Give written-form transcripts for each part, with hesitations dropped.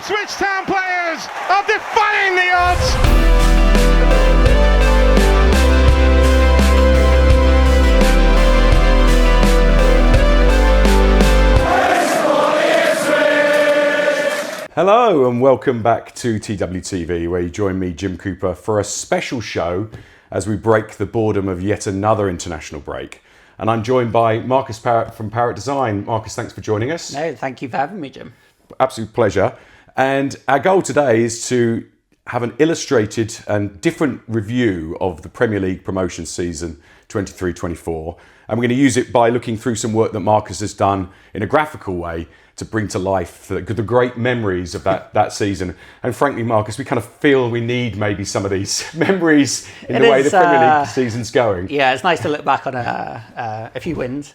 Ipswich Town players are defying the odds. Hello and welcome back to TWTV, where you join me, Jim Cooper, for a special show as we break the boredom of yet another international break. And I'm joined by Marcus Parrott from Parrott Design. Marcus, thanks for joining us. No, thank you for having me, Jim. Absolute pleasure. And our goal today is to have an illustrated and different review of the Premier League promotion season 23-24. And we're going to use it by looking through some work that Marcus has done in a graphical way to bring to life the great memories of that season. And frankly, Marcus, we kind of feel we need maybe some of these memories in the way the Premier League season's going. Yeah, it's nice to look back on a few wins.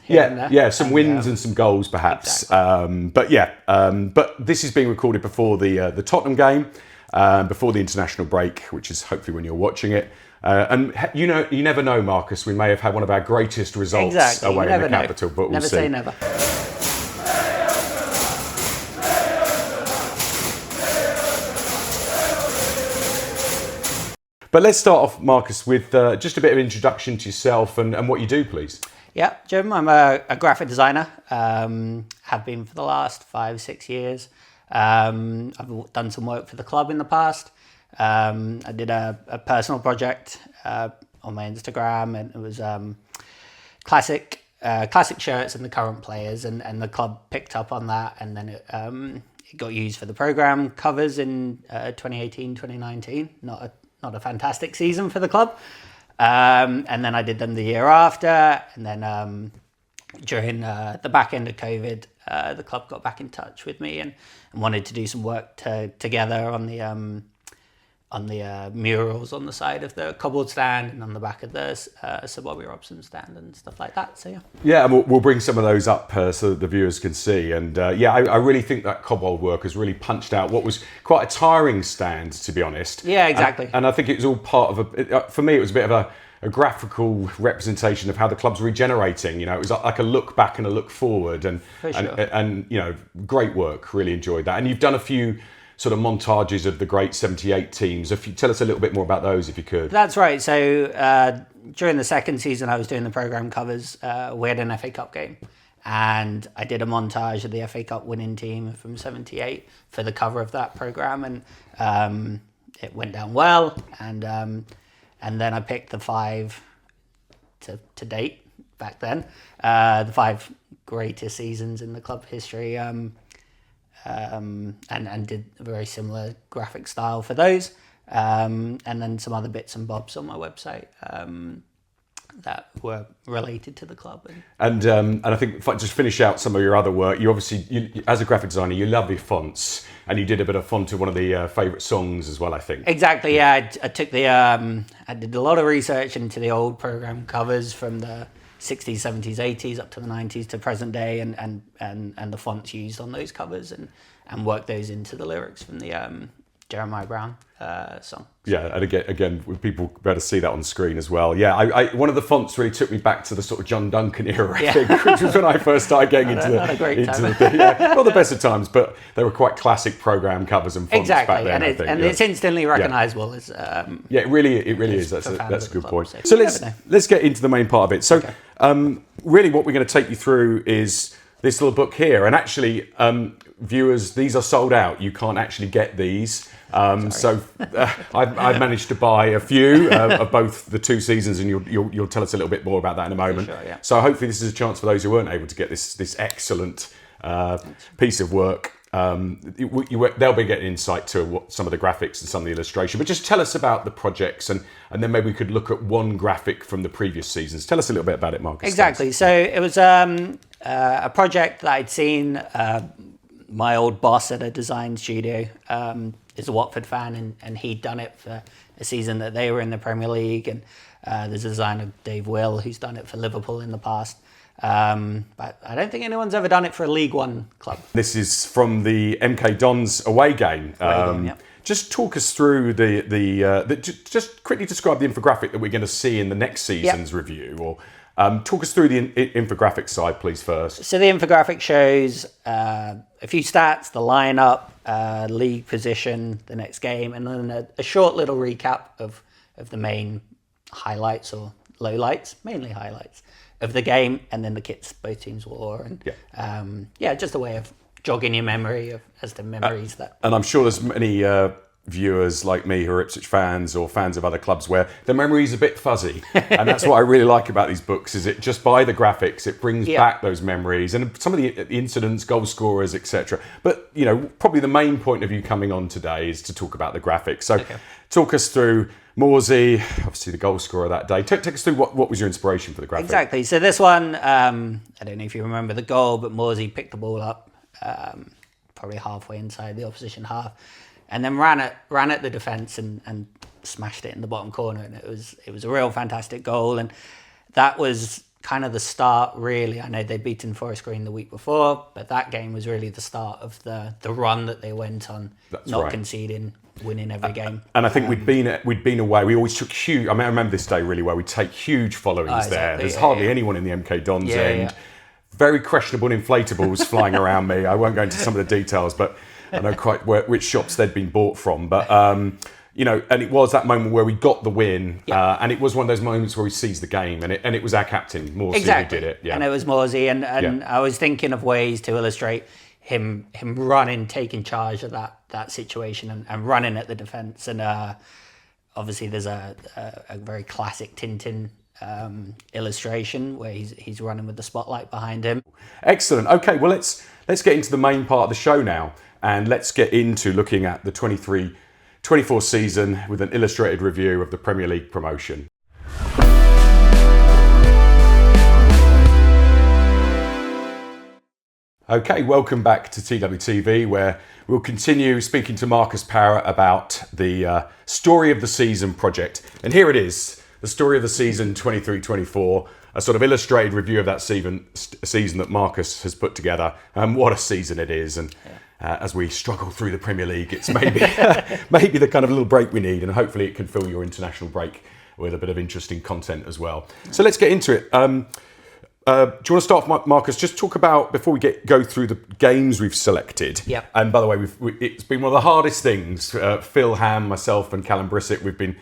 Some wins and some goals perhaps. Exactly. But this is being recorded before the Tottenham game, before the international break, which is hopefully when you're watching it. And you never know, Marcus. We may have had one of our greatest results away in the capital, but we'll see. Never say never. But let's start off, Marcus, with just a bit of introduction to yourself and what you do, please. Yeah, Jim, I'm a graphic designer. Have been for the last 5-6 years. I've done some work for the club in the past. I did a personal project on my Instagram, and it was classic shirts and the current players, and the club picked up on that, and then it got used for the programme covers in 2018-2019. Not a fantastic season for the club. And then I did them the year after. And then during the back end of COVID, the club got back in touch with me and wanted to do some work together on the murals on the side of the cupboard stand and on the back of the Sir Bobby Robson stand and stuff like that. So yeah, and we'll bring some of those up so that the viewers can see. And I really think that cobbled work has really punched out what was quite a tiring stand, to be honest. Yeah, exactly. And I think it was all part of for me, it was a bit of a graphical representation of how the club's regenerating. It was like a look back and a look forward, and great work. Really enjoyed that. And you've done a few sort of montages of the great 78 teams. If you tell us a little bit more about those, if you could. That's right. So during the second season, I was doing the programme covers. We had an FA Cup game, and I did a montage of the FA Cup winning team from 78 for the cover of that programme, and it went down well. And then I picked the 5 to date back then, the 5 greatest seasons in the club history. And did a very similar graphic style for those, and then some other bits and bobs on my website that were related to the club. And I think if I just finish out some of your other work, you obviously, as a graphic designer, you love your fonts, and you did a bit of font to one of the favourite songs as well, I think. Exactly, yeah. I took I did a lot of research into the old programme covers from the 60s, 70s, 80s up to the 90s to present day, and the fonts used on those covers, and work those into the lyrics from the Jeremiah Brown song. Yeah, and again, people better see that on screen as well. Yeah, I one of the fonts really took me back to the sort of John Duncan era, I think, which was when I first started getting into the not the best of times, but they were quite classic programme covers and fonts back then. It's instantly recognisable as. It really is. That's a good point. So let's get into the main part of it. So really, what we're going to take you through is this little book here, and actually, viewers, these are sold out. You can't actually get these. So I've managed to buy a few of both the 2 seasons, and you'll tell us a little bit more about that in a moment. Sure, yeah. So hopefully this is a chance for those who weren't able to get this excellent piece of work. They'll be getting insight to some of the graphics and some of the illustration. But just tell us about the projects, and then maybe we could look at one graphic from the previous seasons. Tell us a little bit about it, Marcus. Exactly. Thanks. So it was a project that I'd seen. My old boss at a design studio is a Watford fan, and he'd done it for a season that they were in the Premier League. And there's a designer, Dave Will, who's done it for Liverpool in the past. But I don't think anyone's ever done it for a League One club. This is from the MK Dons away game. Just talk us through just quickly describe the infographic that we're going to see in the next season's review, or talk us through the infographic side, please, first. So the infographic shows a few stats, the lineup, league position, the next game, and then a short little recap of the main highlights or lowlights, mainly highlights of the game, and then the kits both teams wore, and just a way of jogging your memory as the memories that. And I'm sure there's many viewers like me who are Ipswich fans or fans of other clubs where the memory's a bit fuzzy, and that's what I really like about these books. Is it just by the graphics, it brings back those memories and some of the incidents, goal scorers, etc. But probably the main point of you coming on today is to talk about the graphics. So, talk us through Morsey, obviously the goal scorer that day. Take us through what was your inspiration for the graphic? Exactly. So this one, I don't know if you remember the goal, but Morsey picked the ball up, probably halfway inside the opposition half, and then ran at the defence and smashed it in the bottom corner, and it was a real fantastic goal, and that was kind of the start, really. I know they'd beaten Forest Green the week before, but that game was really the start of the run that they went on, conceding, winning every game. And I think we'd been away. We always took huge. I mean, I remember this day really well. We take huge followings there. There's hardly anyone in the MK Dons end. Very questionable inflatables flying around me. I won't go into some of the details, but I know quite which shops they'd been bought from. But and it was that moment where we got the win, and it was one of those moments where we seized the game, and it was our captain, Morsey, who did it. Yeah. And it was Morsey, and I was thinking of ways to illustrate him running, taking charge of that situation, and running at the defence. And obviously, there's a very classic Tintin illustration where he's running with the spotlight behind him. Excellent. Okay, well let's get into the main part of the show now, and let's get into looking at the 23-24 season with an illustrated review of the Premier League promotion. Okay, welcome back to TWTV, where we'll continue speaking to Marcus Parrott about the Story of the Season project. And here it is, the Story of the Season 23-24, a sort of illustrated review of that season that Marcus has put together. What a season it is. And as we struggle through the Premier League, it's maybe the kind of little break we need, and hopefully it can fill your international break with a bit of interesting content as well. So let's get into it. Do you want to start off, Marcus? Just talk about, before we go through the games we've selected. Yep. And by the way, it's been one of the hardest things. Phil Ham, myself, and Callum Brissett, we've been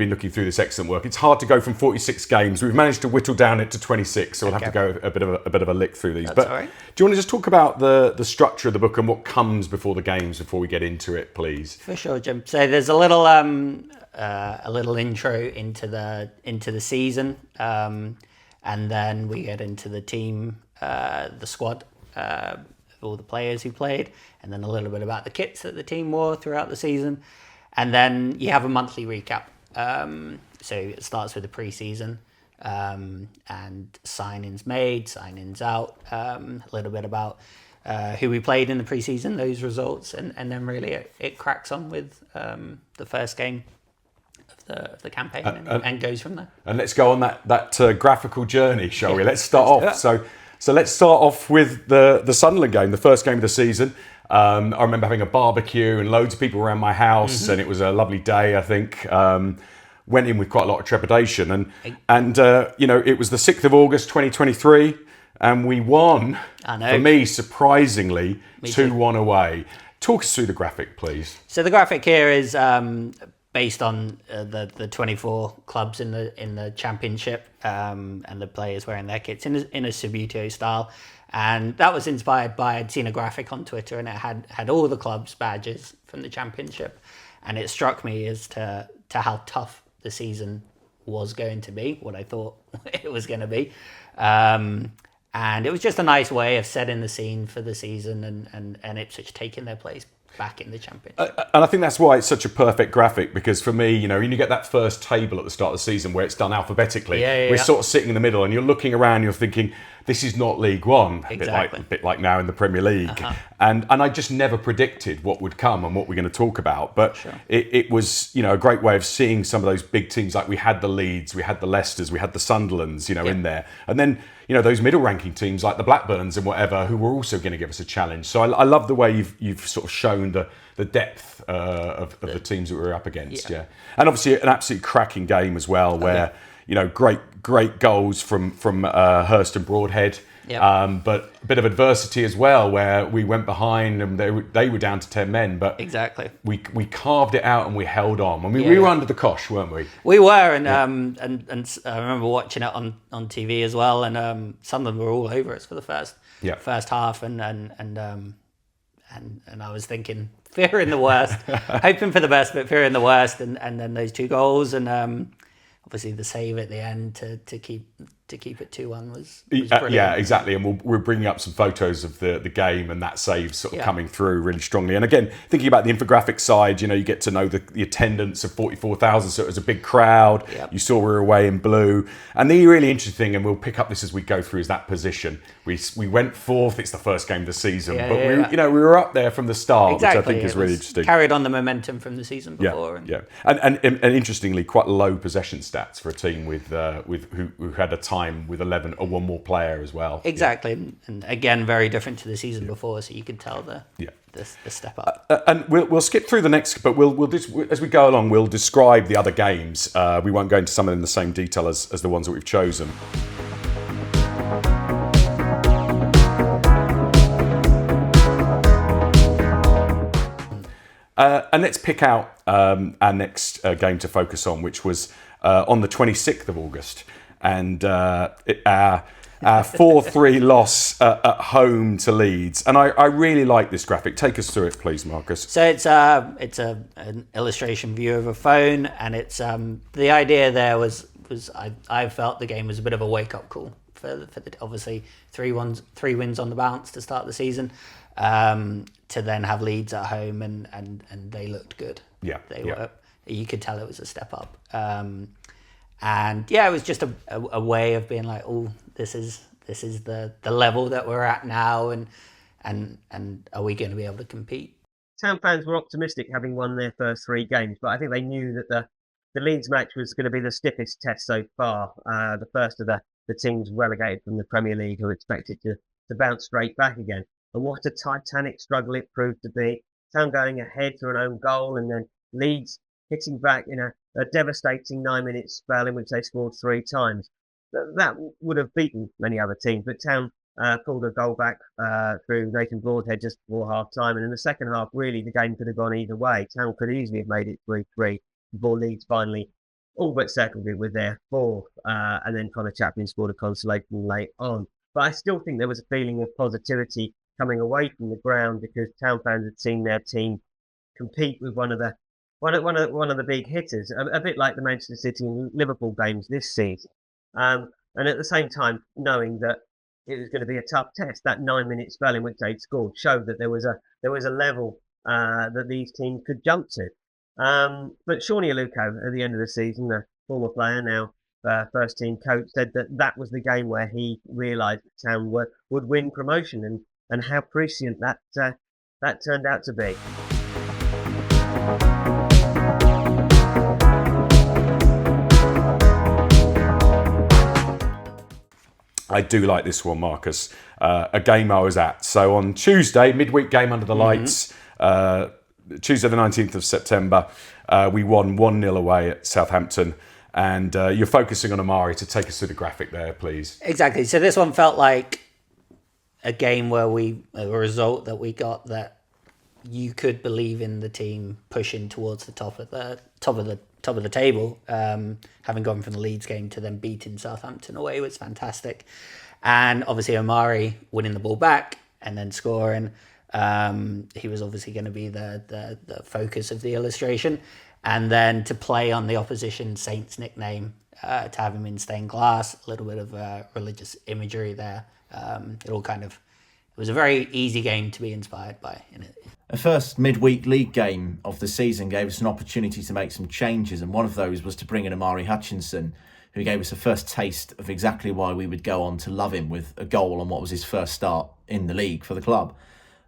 looking through this excellent work. It's hard to go from 46 games. We've managed to whittle down it to 26, so we'll have to go a bit of a lick through these. That's all right. Do you want to just talk about the structure of the book and what comes before the games before we get into it, please? For sure, Jim. So there's a little intro into the season. And then we get into the team, the squad, all the players who played, and then a little bit about the kits that the team wore throughout the season. And then you have a monthly recap. So it starts with the preseason, and signings made, signings out, a little bit about who we played in the preseason, those results, and then really it cracks on with the first game the campaign and goes from there. And let's go on that graphical journey, shall we? Let's start off. So let's start off with the Sunderland game, the first game of the season. I remember having a barbecue and loads of people around my house, and it was a lovely day, I think. Went in with quite a lot of trepidation, and it was the 6th of August 2023, and we won. I know. For me, surprisingly, 2-1 away. Talk us through the graphic, please. So the graphic here is based on the 24 clubs in the championship, and the players wearing their kits in a Subbuteo style, and that was inspired by, I'd seen a graphic on Twitter, and it had all the clubs' badges from the championship, and it struck me as to how tough the season was going to be, what I thought it was going to be, and it was just a nice way of setting the scene for the season and Ipswich taking their place back in the championship. And I think that's why it's such a perfect graphic, because for me, when you get that first table at the start of the season where it's done alphabetically, we're sort of sitting in the middle and you're looking around, you're thinking, this is not League One, exactly. a bit like now in the Premier League. And I just never predicted what would come and what we're going to talk about. But it was, a great way of seeing some of those big teams. Like we had the Leeds, we had the Leicesters, we had the Sunderlands, in there. And then, those middle ranking teams like the Blackburns and whatever, who were also going to give us a challenge. So I love the way you've sort of shown the depth of the teams that we were up against. Yeah. And obviously an absolute cracking game as well, where great goals from Hurst and Broadhead. Yep. But a bit of adversity as well, where we went behind and they were down to 10 men. But exactly, we carved it out and we held on. I mean, we were under the cosh, weren't we? We were, and I remember watching it on TV as well, and some of them were all over us for the first half, and I was thinking, fearing the worst, hoping for the best, but fearing the worst, and then those 2 goals, and obviously the save at the end to keep it 2-1 was brilliant. Yeah, exactly. And we're bringing up some photos of the game and that save sort of coming through really strongly. And again, thinking about the infographic side, you get to know the attendance of 44,000. So it was a big crowd. Yep. You saw we were away in blue. And the really interesting thing, and we'll pick up this as we go through, is that position. We went 4th. It's the first game of the season, we were up there from the start, exactly. which I think is really interesting. Carried on the momentum from the season before. And interestingly, quite low possession stats for a team with who had a time with 11 or one more player as well. Exactly, and again, very different to the season before, so you could tell the step up. And we'll skip through the next, but we'll as we go along, we'll describe the other games. We won't go into some of them in the same detail as the ones that we've chosen. And let's pick out our next game to focus on, which was on the 26th of August. And our 4-3 loss at home to Leeds. And I really like this graphic. Take us through it, please, Marcus. So it's an illustration view of a phone, and it's the idea there was I felt the game was a bit of a wake-up call for the obviously 3 wins on the bounce to start the season. To then have Leeds at home and they looked good. Yeah, they were. You could tell it was a step up. And it was just a way of being like, oh, this is the level that we're at now, and are we going to be able to compete? Town fans were optimistic having won their first 3 games, but I think they knew that the Leeds match was going to be the stiffest test so far. The first of the teams relegated from the Premier League who expected to bounce straight back again. And what a titanic struggle it proved to be. Town going ahead through an own goal, and then Leeds hitting back in a devastating 9-minute spell in which they scored 3 times. That would have beaten many other teams, but Town pulled a goal back through Nathan Broadhead just before half-time. And in the second half, really, the game could have gone either way. Town could easily have made it 3-3 before Leeds finally all but settled it with their 4th. And then Connor Chaplin scored a consolation late on. But I still think there was a feeling of positivity coming away from the ground because Town fans had seen their team compete with one of the big hitters, a bit like the Manchester City and Liverpool games this season. And at the same time, knowing that it was going to be a tough test, that 9-minute spell in which they'd scored showed that there was a level that these teams could jump to. But Shawnee Aluko, at the end of the season, the former player, now first team coach, said that was the game where he realised that Town would win promotion, and how prescient that turned out to be. I do like this one, Marcus. A game I was at. So on Tuesday, midweek game under the lights, Tuesday the 19th of September, we won 1-0 away at Southampton. And you're focusing on Amari to take us through the graphic there, please. Exactly. So this one felt like a game where a result that we got that you could believe in the team pushing towards the top of the table. Having gone from the Leeds game to then beating Southampton away was fantastic, and obviously Amari winning the ball back and then scoring. He was obviously going to be the focus of the illustration, and then to play on the opposition Saints nickname, to have him in stained glass, a little bit of religious imagery there. It was a very easy game to be inspired by. The first midweek league game of the season gave us an opportunity to make some changes, and one of those was to bring in Amari Hutchinson, who gave us a first taste of exactly why we would go on to love him with a goal on what was his first start in the league for the club.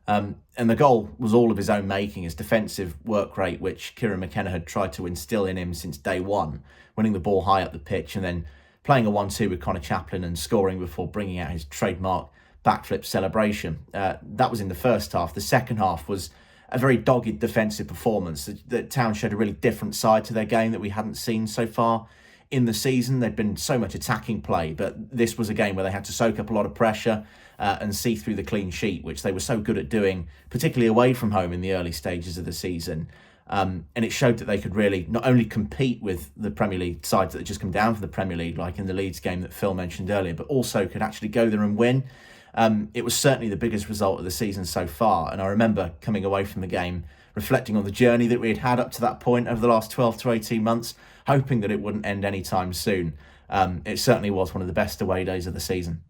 And the goal was all of his own making, his defensive work rate, which Kieran McKenna had tried to instill in him since day one, winning the ball high up the pitch and then playing a 1-2 with Connor Chaplin and scoring before bringing out his trademark backflip celebration. That was in the first half. The second half was a very dogged defensive performance. The Town showed a really different side to their game that we hadn't seen so far in the season. There'd been so much attacking play, but this was a game where they had to soak up a lot of pressure and see through the clean sheet, which they were so good at doing, particularly away from home in the early stages of the season. And it showed that they could really not only compete with the Premier League sides that had just come down from the Premier League, like in the Leeds game that Phil mentioned earlier, but also could actually go there and win. It was certainly the biggest result of the season so far. And I remember coming away from the game, reflecting on the journey that we had had up to that point over the last 12 to 18 months, hoping that it wouldn't end anytime soon. It certainly was one of the best away days of the season.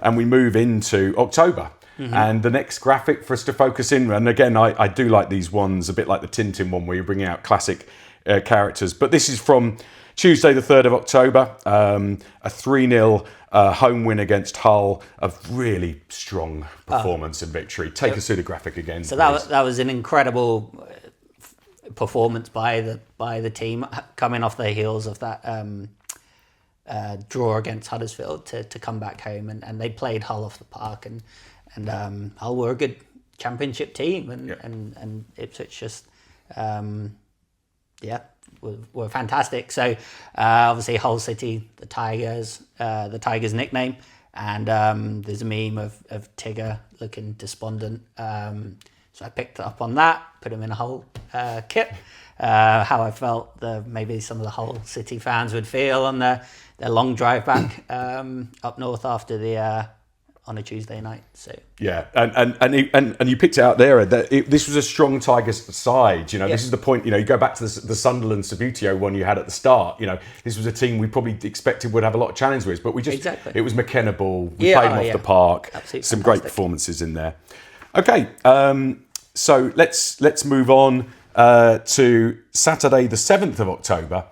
And we move into October. And the next graphic for us to focus in, and again, I do like these ones, a bit like the Tintin one where you're bringing out classic characters. But this is from Tuesday, the 3rd of October, a 3-0 home win against Hull, a really strong performance and victory. Take us through the graphic again. So that was an incredible performance by the team, coming off the heels of that draw against Huddersfield to come back home, and they played Hull off the park, and Hull were a good championship team, and Ipswich just were fantastic. So obviously Hull City, the Tigers nickname, and there's a meme of Tigger looking despondent. So I picked up on that, put him in a Hull kit. How I felt maybe some of the Hull City fans would feel on their long drive back up north after on a Tuesday night. So yeah, and you picked it out there that this was a strong Tigers side. You know, This is the point. You know, you go back to the Sunderland Sabutio one you had at the start. You know, this was a team we probably expected would have a lot of challenge with, but we just it was McKenna ball. We played them off the park. Absolutely some fantastic. Great performances in there. Okay, so let's move on to Saturday, the 7th of October,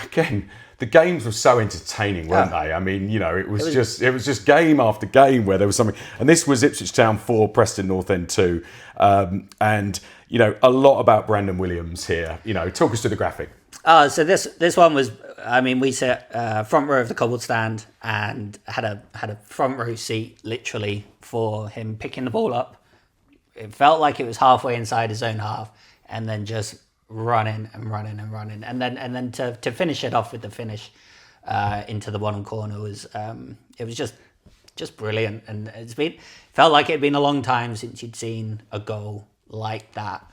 again. The games were so entertaining, weren't they? I mean, you know, it was just game after game where there was something. And this was Ipswich Town 4, Preston North End 2. And, you know, a lot about Brandon Williams here. You know, talk us through the graphic. So this one was, I mean, we sat front row of the cobbled stand and had a front row seat literally for him picking the ball up. It felt like it was halfway inside his own half, and then just running, and then to finish it off with the finish into the bottom corner was it was just brilliant, and felt like it had been a long time since you'd seen a goal like that,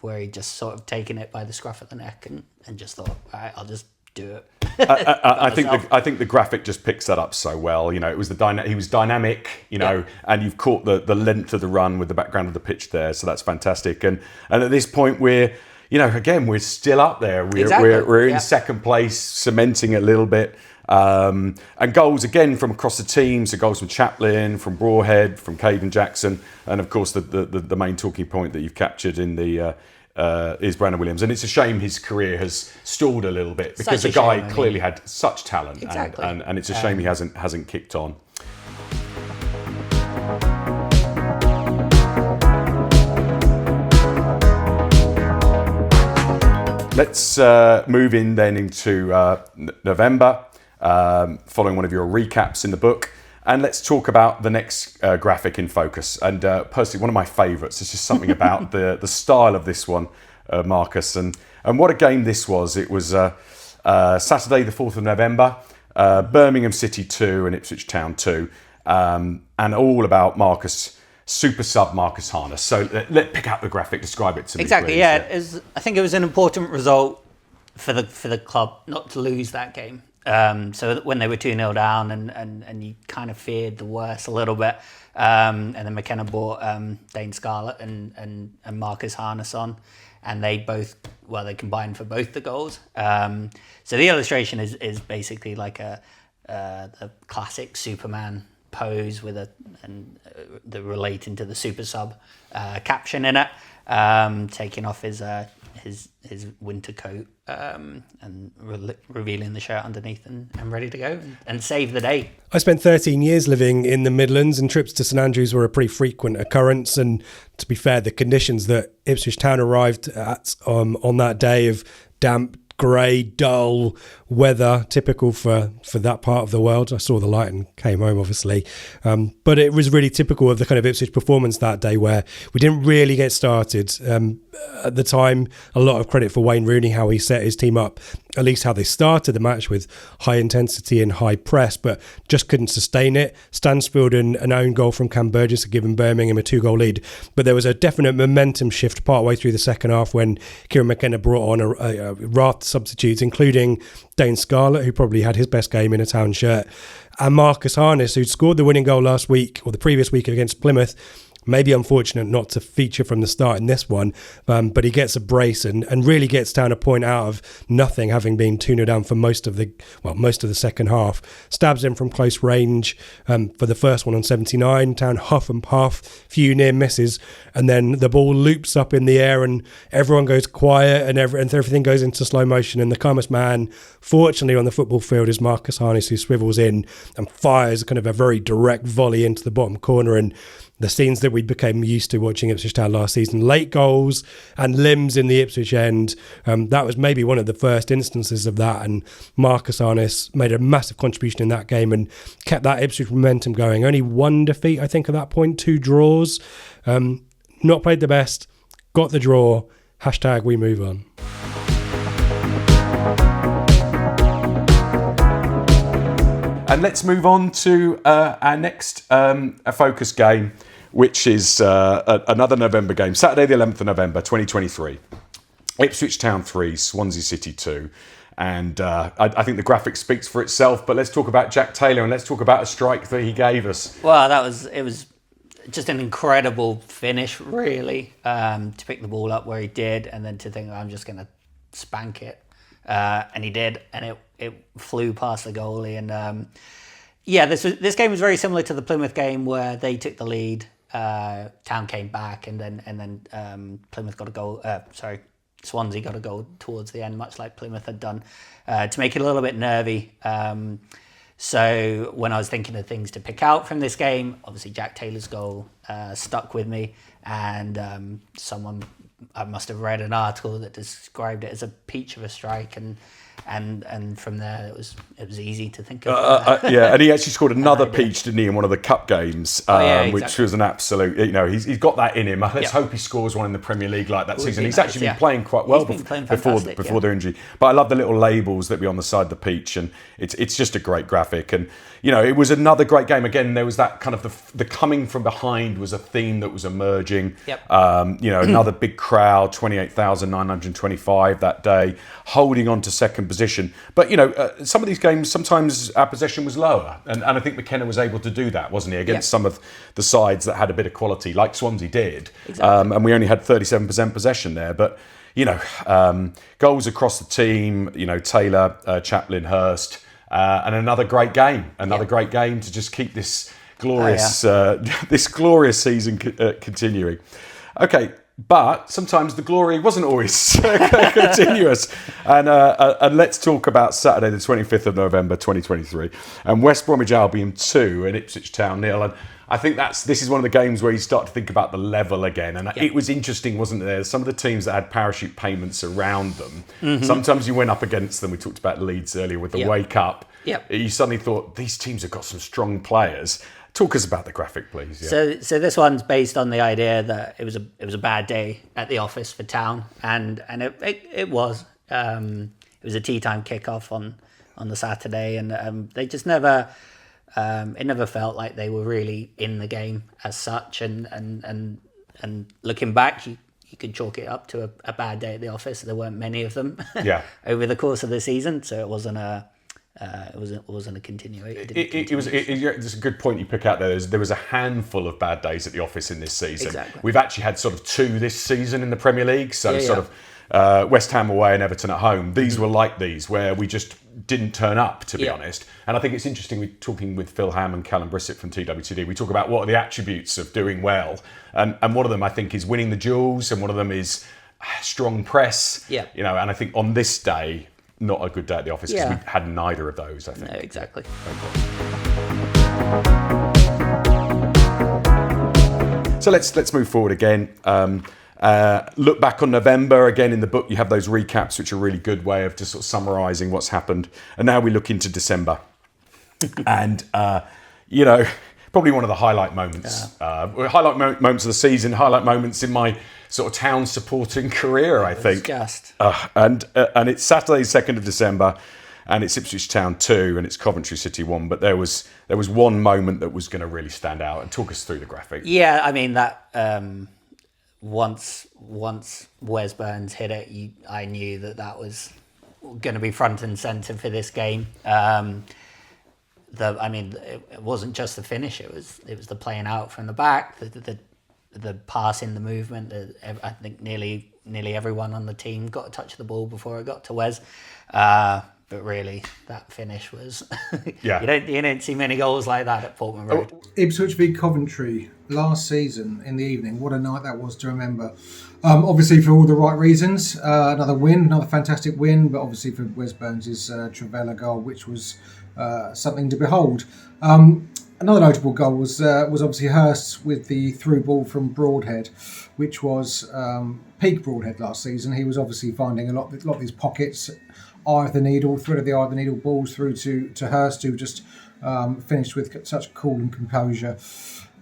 where he'd just sort of taken it by the scruff of the neck and just thought, all right, I'll just do it. I think the graphic just picks that up so well. You know, it was he was dynamic. You know, and you've caught the length of the run with the background of the pitch there, so that's fantastic. And at this point, we're still up there. We're in second place, cementing it a little bit. And goals again from across the team. So goals from Chaplin, from Broadhead, from Caden Jackson, and of course the main talking point that you've captured in the. Is Brandon Williams, and it's a shame his career has stalled a little bit because the guy clearly had such talent, and it's a shame he hasn't kicked on. Let's move in then into November, following one of your recaps in the book. And let's talk about the next graphic in focus. And personally, one of my favourites. It's just something about the style of this one, Marcus. And what a game this was. It was Saturday, the 4th of November, Birmingham City 2 and Ipswich Town 2. And all about super sub Marcus Harness. So let's pick out the graphic, describe it to me. Exactly, please. yeah. I think it was an important result for the club not to lose that game. So that when they were 2-0 down and you kind of feared the worst a little bit, and then McKenna brought Dane Scarlett and Marcus Harness on, and they combined for both the goals. So the illustration is basically like the classic Superman pose with the relating to the super sub caption in it, taking off his winter coat and revealing the shirt underneath and ready to go and save the day. I spent 13 years living in the Midlands, and trips to St Andrews were a pretty frequent occurrence. And to be fair, the conditions that Ipswich Town arrived at on that day of damp, grey, dull weather, typical for that part of the world. I saw the light and came home, obviously. But it was really typical of the kind of Ipswich performance that day, where we didn't really get started. At the time, a lot of credit for Wayne Rooney, how he set his team up, at least how they started the match with high intensity and high press, but just couldn't sustain it. Stansfield and an own goal from Cam Burgess had given Birmingham a 2-goal lead, but there was a definite momentum shift partway through the second half when Kieran McKenna brought on a raft of substitutes, including Dane Scarlett, who probably had his best game in a Town shirt, and Marcus Harness, who'd scored the winning goal last week, or the previous week against Plymouth. Maybe unfortunate not to feature from the start in this one, but he gets a brace and really gets Town a point out of nothing, having been 2-0 down for most of the second half. Stabs in from close range for the first one on 79. Town huff and puff, few near misses, and then the ball loops up in the air and everyone goes quiet and everything goes into slow motion. And the calmest man, fortunately, on the football field is Marcus Harness, who swivels in and fires kind of a very direct volley into the bottom corner. And the scenes that we became used to watching Ipswich Town last season, late goals and limbs in the Ipswich end, that was maybe one of the first instances of that, and Marcus Harness made a massive contribution in that game and kept that Ipswich momentum going. Only one defeat, I think, at that point, 2 draws. Not played the best, got the draw, # we move on. And let's move on to our next focus game, which is another November game, Saturday the 11th of November 2023. Ipswich Town 3, Swansea City 2. And I think the graphic speaks for itself, but let's talk about Jack Taylor and let's talk about a strike that he gave us. Well, it was just an incredible finish, really, to pick the ball up where he did and then to think, I'm just going to spank it. And he did, and it flew past the goalie. And this game was very similar to the Plymouth game where they took the lead. Town came back, and then Plymouth got a goal. Swansea got a goal towards the end, much like Plymouth had done, to make it a little bit nervy. So when I was thinking of things to pick out from this game, obviously Jack Taylor's goal stuck with me, and I must have read an article that described it as a peach of a strike, and from there it was easy to think of. And he actually scored another peach, didn't he, in one of the cup games, exactly. Which was an absolute. He's got that in him. Let's hope he scores one in the Premier League like that season. He's actually been playing quite well before the injury. But I love the little labels that be on the side of the peach, and it's just a great graphic. And it was another great game. Again, there was that kind of the coming from behind was a theme that was emerging. Yep. Another big crowd, 28,925 that day, holding on to second position. But some of these games, sometimes our possession was lower, and I think McKenna was able to do that, wasn't he, against some of the sides that had a bit of quality, like Swansea did. Exactly. And we only had 37% possession there, but goals across the team. Taylor, Chaplin, Hurst, and another great game. Great game to just keep this glorious season continuing. Okay. But sometimes the glory wasn't always continuous. And let's talk about Saturday, the 25th of November, 2023. And West Bromwich Albion 2 and Ipswich Town 0. And I think this is one of the games where you start to think about the level again. And it was interesting, wasn't there? Some of the teams that had parachute payments around them, sometimes you went up against them. We talked about Leeds earlier with the wake up. Yep. You suddenly thought, these teams have got some strong players. Talk us about the graphic, please. Yeah. So this one's based on the idea that it was a bad day at the office for Town, and it was. It was a tea time kickoff on the Saturday, and they just never. It never felt like they were really in the game as such, and looking back, you could chalk it up to a bad day at the office. There weren't many of them. Over the course of the season, so it wasn't a. It wasn't a continuation. It's a good point you pick out there. There was a handful of bad days at the office in this season. Exactly. We've actually had sort of 2 this season in the Premier League. So of West Ham away and Everton at home. These were like these where we just didn't turn up, to be honest. And I think it's interesting. We're talking with Phil Ham and Callum Brissett from TWTD. We talk about what are the attributes of doing well, and one of them I think is winning the duels, and one of them is strong press. Yeah. And I think on this day, not a good day at the office because we had neither of those, I think. No, exactly. So let's move forward again. Look back on November. Again, in the book, you have those recaps, which are a really good way of just sort of summarising what's happened. And now we look into December. And, probably one of the highlight moments. Moments of the season, highlight moments in my sort of town supporting career, I think. And it's Saturday, 2nd of December, and it's Ipswich Town 2, and it's Coventry City 1. But there was one moment that was going to really stand out. And talk us through the graphic. Yeah, I mean, that once Wes Burns hit it, I knew that was going to be front and centre for this game. It wasn't just the finish; it was the playing out from the back, the passing, the movement. I think nearly everyone on the team got a touch of the ball before it got to Wes. But really, that finish was you don't see many goals like that at Portman Road. Ipswich v Coventry last season in the evening. What a night that was to remember. Obviously for all the right reasons. Another win, another fantastic win, but obviously for Wes Burns' Trivela goal, which was something to behold. Another notable goal was obviously Hurst with the through ball from Broadhead, which was peak Broadhead last season. He was obviously finding a lot of these pockets, thread of the eye of the needle balls through to Hurst, who just finished with such cool and composure.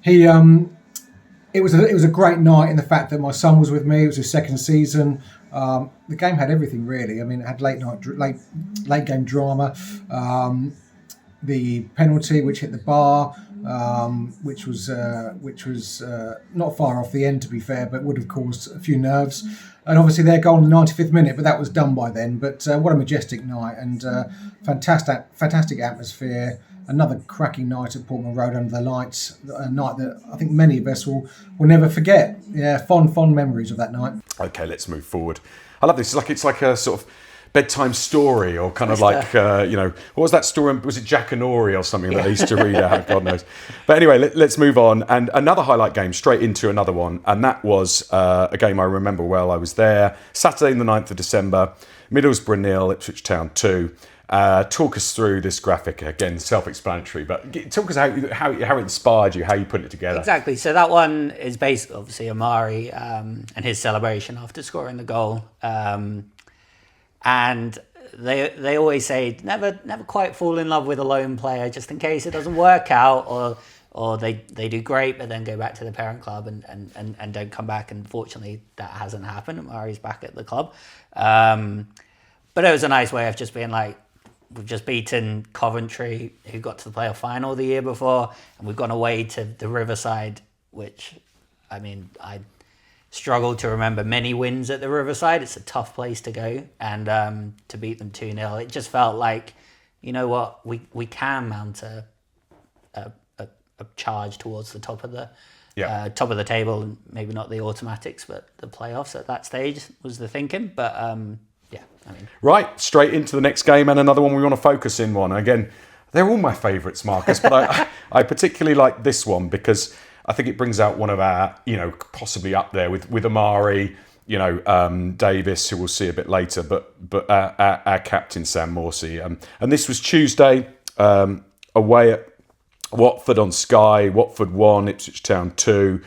It was a great night in the fact that my son was with me. It was his second season. The game had everything really. I mean, it had late game drama. The penalty which hit the bar, which was not far off the end to be fair, but would have caused a few nerves. And obviously their goal in the 95th minute, but that was done by then. But what a majestic night and fantastic atmosphere. Another cracking night at Portman Road under the lights. A night that I think many of us will never forget. Yeah, fond memories of that night. Okay, let's move forward. I love this. It's like a sort of bedtime story, or kind of like, what was that story? Was it Jack and Ori or something that I used to read out? God knows. But anyway, let's move on. And another highlight game, straight into another one. And that was a game I remember well. I was there Saturday the 9th of December, Middlesbrough 0, Ipswich Town 2. Talk us through this graphic. Again, self-explanatory, but talk us how it inspired you, how you put it together. Exactly. So that one is based, obviously, Amari and his celebration after scoring the goal. And they always say never quite fall in love with a lone player, just in case it doesn't work out, or they do great but then go back to the parent club and don't come back. And fortunately, that hasn't happened. Amari's back at the club. But it was a nice way of just being like, we've just beaten Coventry, who got to the playoff final the year before, and we've gone away to the Riverside, which, I mean, I struggle to remember many wins at the Riverside. It's a tough place to go, and to beat them 2-0, it just felt like, you know what, we can mount a charge towards the top of the table, and maybe not the automatics, but the playoffs at that stage was the thinking. But right, straight into the next game, and another one we want to focus in on. Again, they're all my favourites, Marcus, but I particularly like this one because I think it brings out one of our, possibly up there with Amari, Davis, who we'll see a bit later, but our captain, Sam Morsey. And this was Tuesday, away at Watford on Sky. Watford 1, Ipswich Town 2.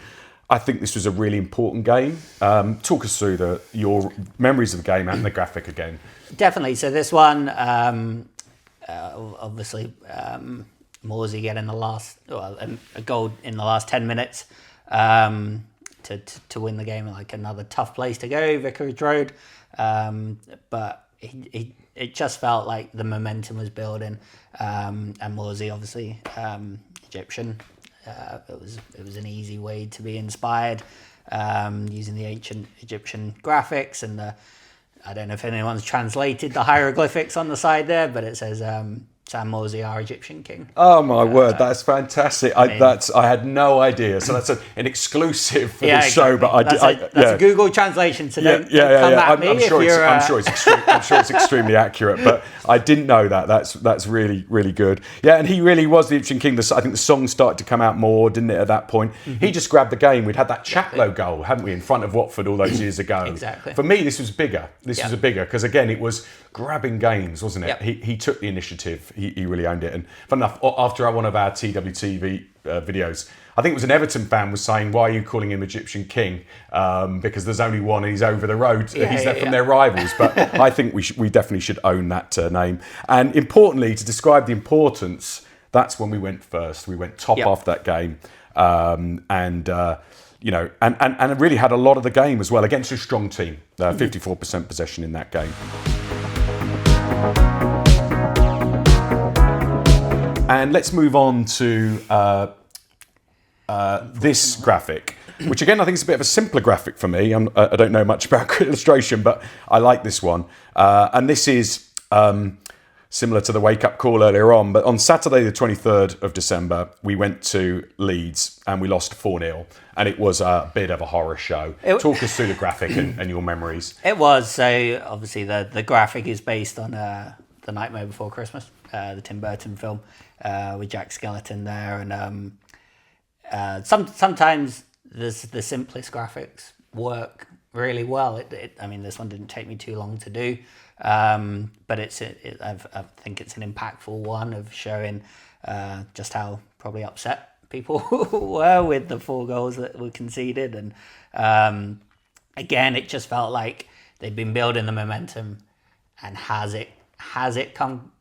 I think this was a really important game. Talk us through your memories of the game and the graphic again. Definitely. So this one, obviously, Morsey getting a goal in the last 10 minutes to win the game. Like another tough place to go, Vicarage Road. But it just felt like the momentum was building. And Morsey, obviously, Egyptian. It was an easy way to be inspired, using the ancient Egyptian graphics and I don't know if anyone's translated the hieroglyphics on the side there, but it says Sam Morsey, our Egyptian king. Oh my word, that's fantastic! I had no idea. So that's an exclusive for the show. But that's a Google translation. So don't come at me. I'm sure it's extremely accurate. But I didn't know that. That's really, really good. Yeah, and he really was the Egyptian king. I think the song started to come out more, didn't it? At that point, he just grabbed the game. We'd had that Chaplow goal, hadn't we, in front of Watford all those years ago. Exactly. For me, this was bigger. This was a bigger because again, it was grabbing games, wasn't it? Yep. He took the initiative. He really owned it. And fun enough, after one of our TWTV videos, I think it was an Everton fan was saying, "Why are you calling him Egyptian King? Because there's only one and he's over the road. He's there from their rivals." But I think we definitely should own that name. And importantly, to describe the importance, that's when we went first. We went top after that game. And really had a lot of the game as well against a strong team. 54% possession in that game. And let's move on to this graphic, which again I think is a bit of a simpler graphic for me. I don't know much about illustration, but I like this one. And this is similar to the wake-up call earlier on, but on Saturday the 23rd of December, we went to Leeds and we lost 4-0, and it was a bit of a horror show. Talk us through the graphic and your memories. It was. So obviously the graphic is based on The Nightmare Before Christmas, the Tim Burton film, with Jack Skellington there. And sometimes the simplest graphics work really well. I mean, this one didn't take me too long to do. But I think it's an impactful one of showing just how probably upset people were with the 4 goals that were conceded. And again, it just felt like they'd been building the momentum, and has it come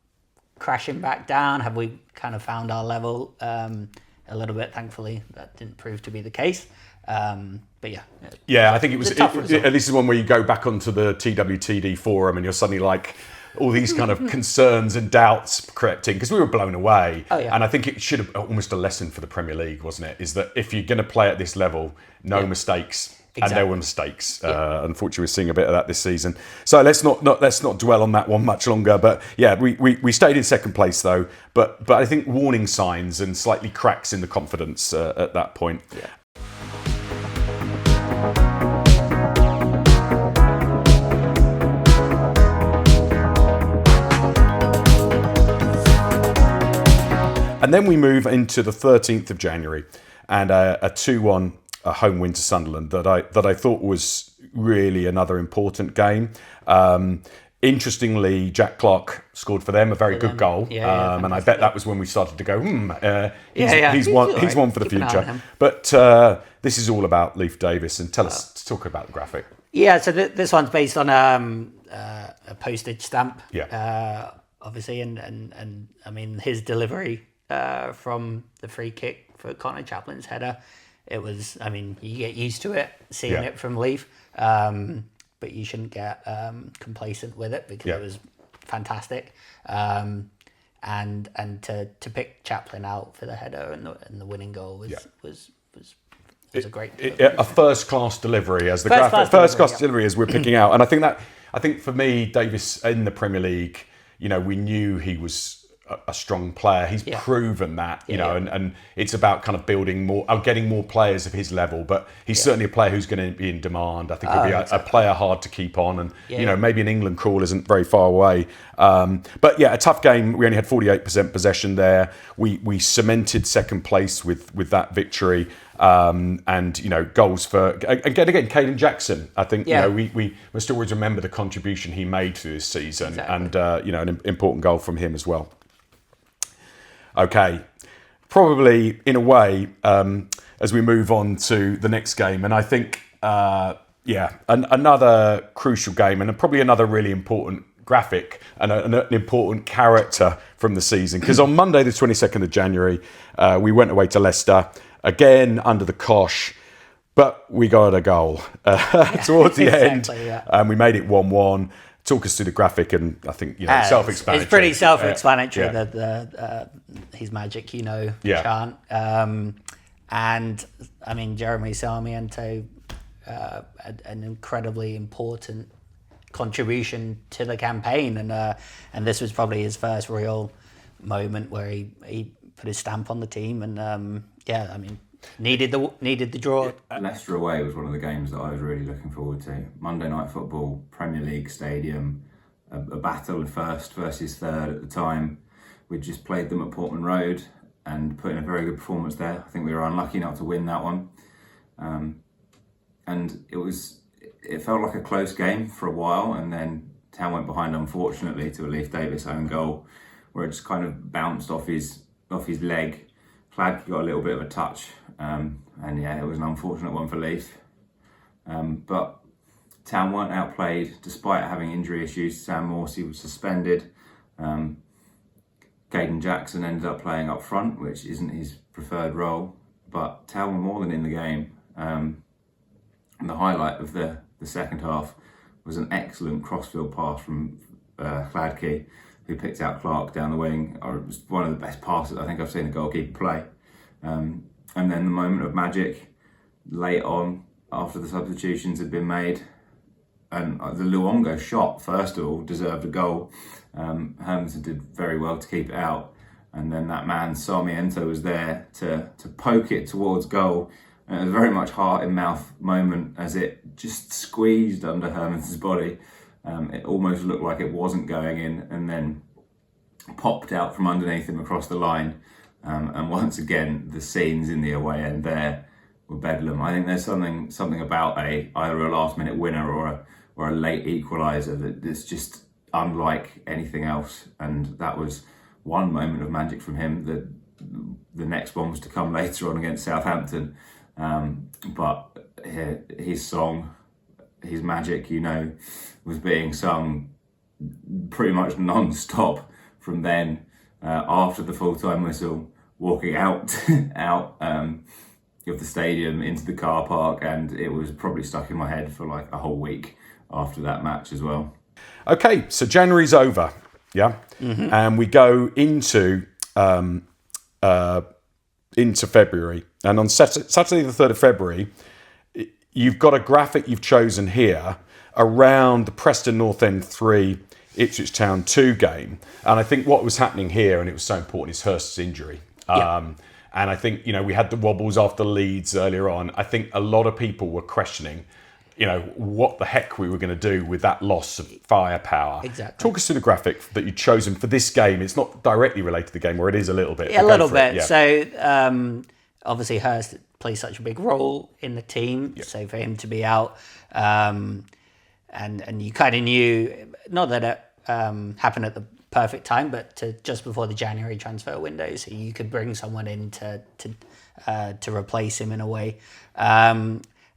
crashing back down? Have we kind of found our level a little bit? Thankfully, that didn't prove to be the case. But I think it was. This is one where you go back onto the TWTD Forum and you're suddenly like, all these kind of concerns and doubts crept in, because we were blown away. And I think it should have almost a lesson for the Premier League, wasn't it? Is that if you're going to play at this level, no mistakes. Exactly. And there were mistakes. Unfortunately, we're seeing a bit of that this season. So let's not dwell on that one much longer. But we stayed in second place though. But I think warning signs and slightly cracks in the confidence at that point. Yeah. And then we move into the 13th of January and a 2-1 home win to Sunderland that I thought was really another important game. Interestingly, Jack Clark scored for them a very good goal, and I bet that was when we started to go, he's one for the future. But this is all about Leif Davis, and talk about the graphic. Yeah, so this one's based on a postage stamp, obviously, and I mean his delivery from the free kick for Connor Chaplin's header. It was, I mean, you get used to it, seeing it from Leif, but you shouldn't get complacent with it, because it was fantastic. And to pick Chaplin out for the header and the winning goal was a great delivery. A first-class delivery, as the graphic, first-class delivery as we're picking out. And I think for me, Davis in the Premier League, we knew he was a strong player. He's proven that, and it's about kind of building more, getting more players of his level. But he's certainly a player who's going to be in demand. I think he'll be a player hard to keep on, and maybe an England crawl isn't very far away. But a tough game. We only had 48% possession there. We cemented second place with that victory. And goals for again Caden Jackson. I think we must always remember the contribution he made to this season, and an important goal from him as well. Okay, probably in a way, as we move on to the next game, and I think another crucial game, and probably another really important graphic and an important character from the season, because on Monday the 22nd of January we went away to Leicester, again under the cosh, but we got a goal towards the end, and we made it 1-1. Talk us through the graphic, and I think self-explanatory. It's pretty self-explanatory. The his magic, chant, and I mean Jeremy Sarmiento, an incredibly important contribution to the campaign, and this was probably his first real moment where he put his stamp on the team, and needed the draw. Leicester away was one of the games that I was really looking forward to. Monday Night Football, Premier League stadium, a battle of first versus third at the time. We just played them at Portman Road and put in a very good performance there. I think we were unlucky not to win that one, and it felt like a close game for a while, and then Town went behind, unfortunately, to a Leif Davis own goal, where it just kind of bounced off his leg. Flag got a little bit of a touch, and yeah, it was an unfortunate one for Leif. But Town weren't outplayed despite having injury issues. Sam Morsey was suspended. Caden Jackson ended up playing up front, which isn't his preferred role. But Town were more than in the game. And the highlight of the second half was an excellent crossfield pass from Hladky, who picked out Clark down the wing. It was one of the best passes I think I've seen a goalkeeper play. And then the moment of magic, late on, after the substitutions had been made, and the Luongo shot, first of all, deserved a goal. Hermansen did very well to keep it out. And then that man, Sarmiento, was there to poke it towards goal. And it was very much heart-in-mouth moment as it just squeezed under Hermansen's body. It almost looked like it wasn't going in, and then popped out from underneath him across the line. And once again, the scenes in the away end there were bedlam. I think there's something about either a last-minute winner or a late equaliser that's just unlike anything else. And that was one moment of magic from him. The next one was to come later on against Southampton. But his song, his magic, was being sung pretty much non-stop from then, after the full-time whistle, walking out of the stadium into the car park, and it was probably stuck in my head for like a whole week after that match as well. Okay, so January's over, yeah, and we go into February, and on Saturday the 3rd of February, you've got a graphic you've chosen here around the Preston North End 3, Ipswich Town 2 game, and I think what was happening here, and it was so important, is Hurst's injury. And I think, we had the wobbles after Leeds earlier on. I think a lot of people were questioning, what the heck we were going to do with that loss of firepower. Exactly. Talk us through the graphic that you've chosen for this game. It's not directly related to the game, or it is a little bit. Yeah, a little bit. Yeah. So, obviously, Hurst plays such a big role in the team. Yep. So for him to be out, and you kind of knew, not that it happened at the perfect time, but just before the January transfer window, so you could bring someone in to replace him in a way.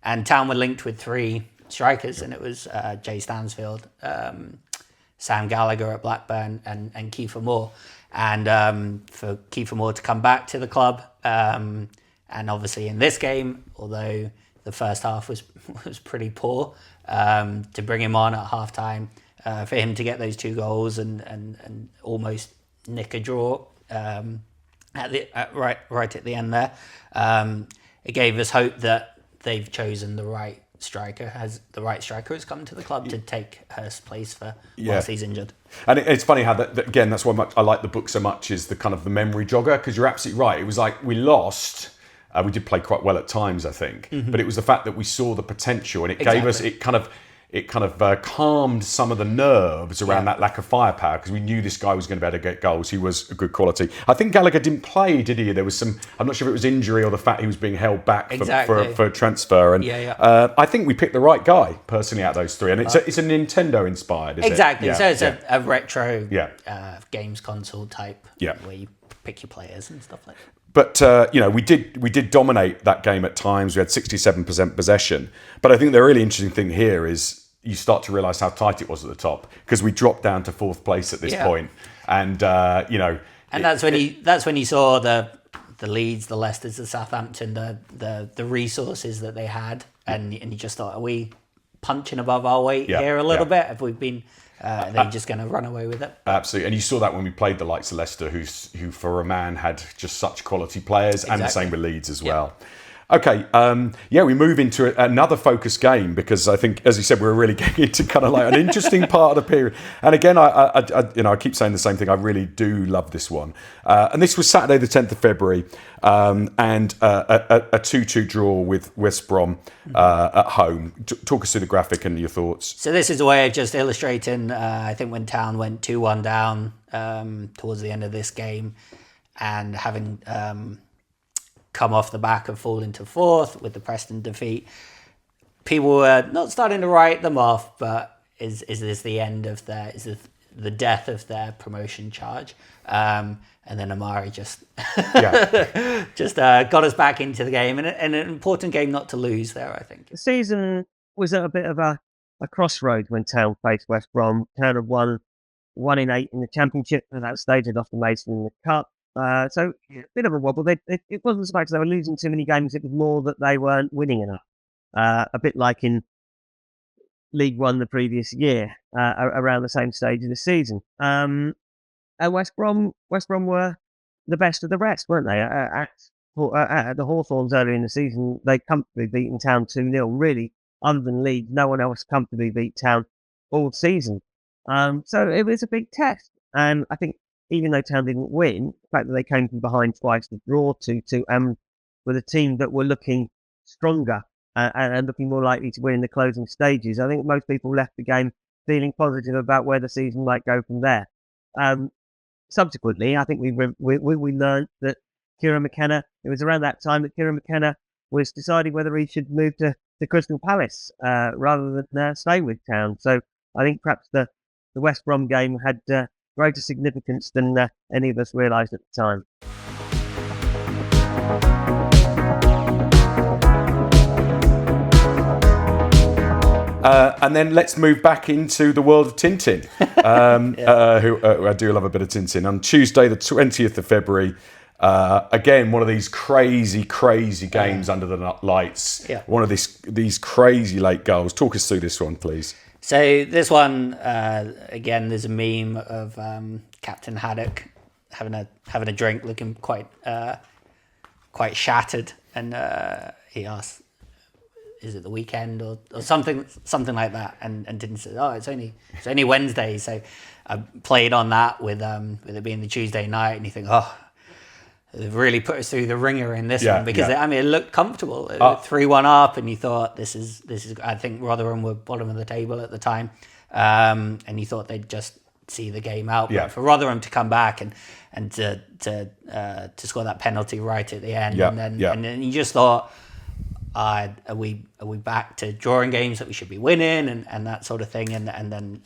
And Town were linked with 3 strikers, and it was Jay Stansfield, Sam Gallagher at Blackburn, and Kiefer Moore. And for Kiefer Moore to come back to the club, and obviously in this game, although the first half was pretty poor, to bring him on at half-time, for him to get those 2 goals and almost nick a draw right at the end there, it gave us hope that they've chosen the right striker. The right striker has come to the club to take Hurst's place whilst he's injured. And it's funny how that again, that's why I like the book so much, is the kind of the memory jogger, because you're absolutely right. It was like we lost. We did play quite well at times, I think, but it was the fact that we saw the potential, and it gave us it kind of calmed some of the nerves around that lack of firepower, because we knew this guy was going to be able to get goals. He was a good quality. I think Gallagher didn't play, did he? There was some, I'm not sure if it was injury or the fact he was being held back for transfer. And I think we picked the right guy, personally, out of those 3. And it's a Nintendo inspired, isn't it? Yeah, so it's a retro games console type where you pick your players and stuff like that. But, we did dominate that game at times. We had 67% possession. But I think the really interesting thing here is you start to realise how tight it was at the top, because we dropped down to 4th place at this point. And, And that's when you saw the Leeds, the Leicesters, the Southampton, the resources that they had. And you just thought, are we punching above our weight here a little bit? Have we been... are they just going to run away with it? Absolutely. And you saw that when we played the likes of Leicester, who for a man had just such quality players, and the same with Leeds as well. Okay, we move into another focus game, because I think, as you said, we're really getting into kind of like an interesting part of the period. And again, I keep saying the same thing. I really do love this one. And this was Saturday, the 10th of February, and a 2-2 draw with West Brom at home. Talk us through the graphic and your thoughts. So this is a way of just illustrating, I think when Town went 2-1 down towards the end of this game, and having... come off the back of falling to 4th with the Preston defeat. People were not starting to write them off, but is this the end of the death of their promotion charge? And then Amari just got us back into the game, and an important game not to lose there, I think. The season was at a bit of a crossroads when Town faced West Brom. Town had won 1 in 8 in the Championship, and that stage they'd lost to Mason in the Cup. So a bit of a wobble. It wasn't so much they were losing too many games, it was more that they weren't winning enough. A bit like in League One the previous year, around the same stage of the season. And West Brom were the best of the rest, weren't they? At the Hawthorns earlier in the season, they comfortably beaten Town 2-0. Really, other than Leeds, no one else comfortably beat Town all season. So it was a big test. And I think even though Town didn't win, the fact that they came from behind twice to draw 2-2 and with a team that were looking stronger and looking more likely to win in the closing stages, I think most people left the game feeling positive about where the season might go from there. Subsequently, I think we learned that Kieran McKenna, it was around that time that Kieran McKenna was deciding whether he should move to Crystal Palace rather than stay with Town. So I think perhaps the West Brom game had greater significance than any of us realised at the time. And then let's move back into the world of Tintin, who I do love a bit of Tintin. On Tuesday, the 20th of February, again, one of these crazy games under the lights. Yeah. One of these crazy late goals. Talk us through this one, please. So this one, again, there's a meme of Captain Haddock having a drink, looking quite shattered, and he asks, "Is it the weekend or something like that?" And didn't say, "Oh, it's only Wednesday." So I played on that with it being the Tuesday night, and you think, "Oh, they've really put us through the ringer in this one," because it looked comfortable. 3-1 up, and you thought this is. I think Rotherham were bottom of the table at the time, and you thought they'd just see the game out. Yeah. But for Rotherham to come back and to score that penalty right at the end, and then you just thought, are we back to drawing games that we should be winning and that sort of thing, and then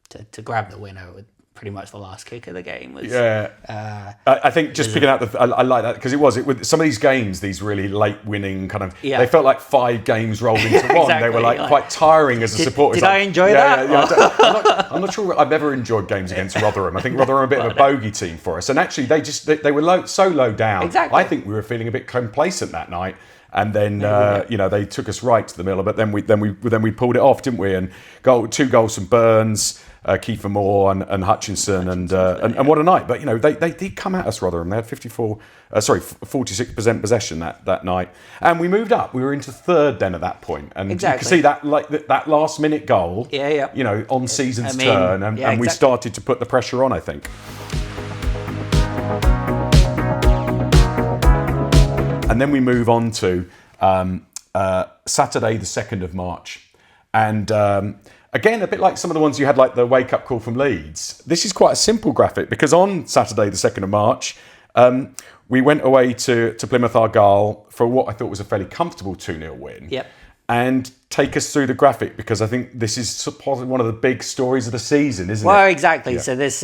to grab the winner with pretty much the last kick of the game was I think just picking out I like that because it was with some of these games, these really late winning kind of they felt like 5 games rolled into one. Exactly. They were like quite tiring as a supporter. Did I enjoy that? I'm not sure I've ever enjoyed games against Rotherham. I think Rotherham are a bit of a bogey team for us, and actually they were so low down. Exactly. I think we were feeling a bit complacent that night. And then they took us right to the middle, but then we pulled it off, didn't we? And 2 goals from Burns, Kiefer Moore and Hutchinson, and what a night! But they did come at us, Rotherham. They had 46% possession that night, and we moved up. We were into third then at that point, and you can see that that last minute goal. On season's turn, and we started to put the pressure on, I think. And then we move on to Saturday, the 2nd of March. And again, a bit like some of the ones you had, like the wake-up call from Leeds, this is quite a simple graphic because on Saturday, the 2nd of March, we went away to Plymouth Argyle for what I thought was a fairly comfortable 2-0 win. Yep. And take us through the graphic because I think this is one of the big stories of the season, isn't it? Well, exactly. Yeah. So this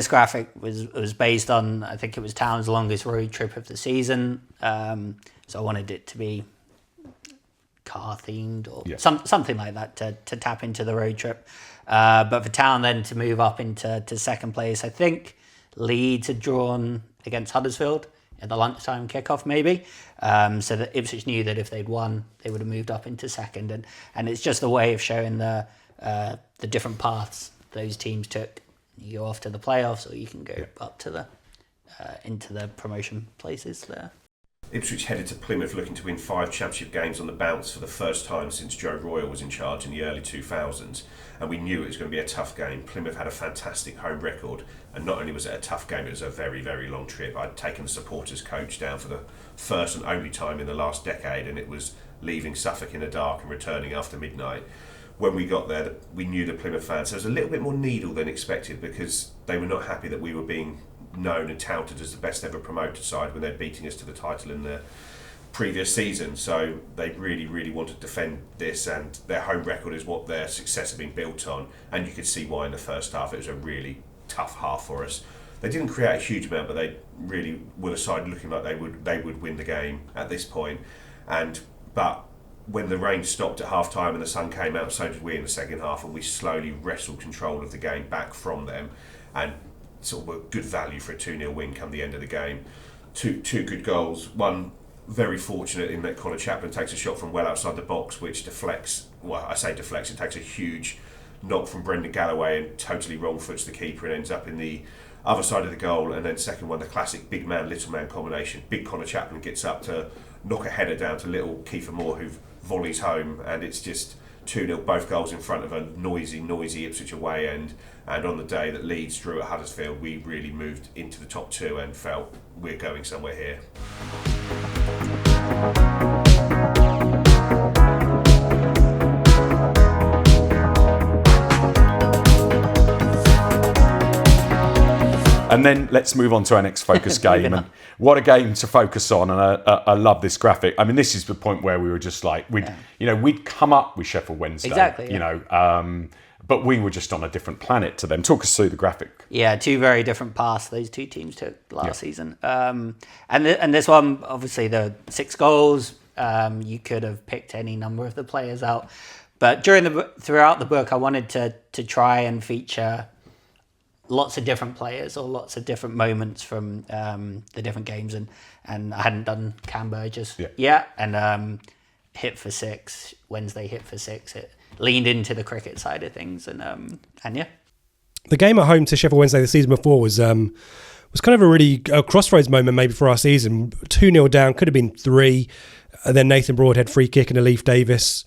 graphic was based on, I think it was Town's longest road trip of the season. So I wanted it to be car themed or something like that to tap into the road trip. But for Town then to move up into second place, I think Leeds had drawn against Huddersfield at the lunchtime kickoff, maybe. So that Ipswich knew that if they'd won, they would have moved up into second. And it's just a way of showing the different paths those teams took. You go off to the playoffs, or you can go up to the into the promotion places there. Ipswich headed to Plymouth looking to win 5 championship games on the bounce for the first time since Joe Royle was in charge in the early 2000s, and we knew it was going to be a tough game. Plymouth had a fantastic home record, and not only was it a tough game, it was a very, very long trip. I'd taken the supporters coach down for the first and only time in the last decade, and it was leaving Suffolk in the dark and returning after midnight. When we got there, we knew the Plymouth fans. There was a little bit more needle than expected because they were not happy that we were being known and touted as the best ever promoted side when they're beating us to the title in the previous season, so they really want to defend this, and their home record is what their success has been built on, and you could see why in the first half it was a really tough half for us. They didn't create a huge amount, but they really were a side looking like they would win the game at this point. But when the rain stopped at half time and the sun came out, so did we in the second half, and we slowly wrestled control of the game back from them, and sort of were good value for a 2-0 win come the end of the game. Two good goals. One very fortunate in that Connor Chaplin takes a shot from well outside the box, which deflects. Well, I say deflects. It takes a huge knock from Brendan Galloway and totally wrong foots the keeper and ends up in the other side of the goal. And then second one, the classic big man little man combination. Big Connor Chaplin gets up to knock a header down to little Kiefer Moore, who volleys home, and it's just 2-0, both goals in front of a noisy Ipswich away end. And on the day that Leeds drew at Huddersfield, we really moved into the top two and felt we're going somewhere here. And then let's move on to our next focus game. And what a game to focus on. And I love this graphic. I mean, this is the point where we were just like, we'd come up with Sheffield Wednesday. Exactly. But we were just on a different planet to them. Talk us through the graphic. Yeah, two very different paths those two teams took last season. And this one, obviously, the 6 goals, you could have picked any number of the players out. But throughout the book, I wanted to try and feature lots of different players or lots of different moments from the different games. And I hadn't done Cam Burgess yet. And hit for 6, Wednesday hit for 6. It leaned into the cricket side of things. And yeah. The game at home to Sheffield Wednesday the season before was kind of a crossroads moment maybe for our season. 2-0 down, could have been 3. And then Nathan Broadhead free kick and a Leif Davis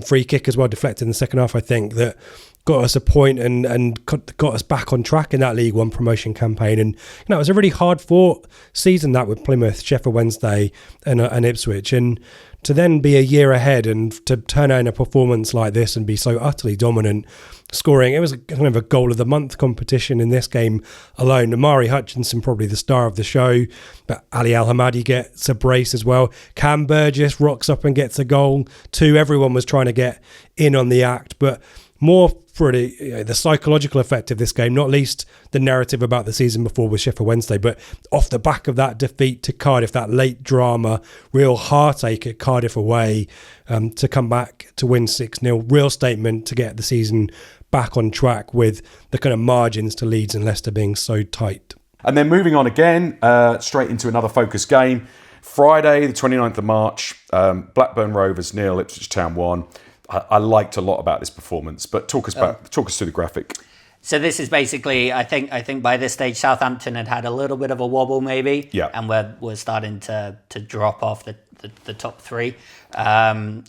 free kick as well, deflected in the second half, I think, that got us a point and got us back on track in that League One promotion campaign. And it was a really hard fought season that with Plymouth, Sheffield Wednesday and Ipswich. And to then be a year ahead and to turn out in a performance like this and be so utterly dominant, scoring, it was kind of a goal of the month competition in this game alone. Amari Hutchinson, probably the star of the show, but Ali Al-Hamadi gets a brace as well. Cam Burgess rocks up and gets a goal too. Everyone was trying to get in on the act, but more for the psychological effect of this game, not least the narrative about the season before with Sheffield Wednesday, but off the back of that defeat to Cardiff, that late drama, real heartache at Cardiff away, to come back to win 6-0, real statement to get the season back on track with the kind of margins to Leeds and Leicester being so tight. And then moving on again, straight into another focus game. Friday, the 29th of March, Blackburn Rovers 0, Ipswich Town 1. I liked a lot about this performance, but talk us through the graphic. So this is basically, I think by this stage Southampton had a little bit of a wobble maybe, and we're starting to drop off the top 3, and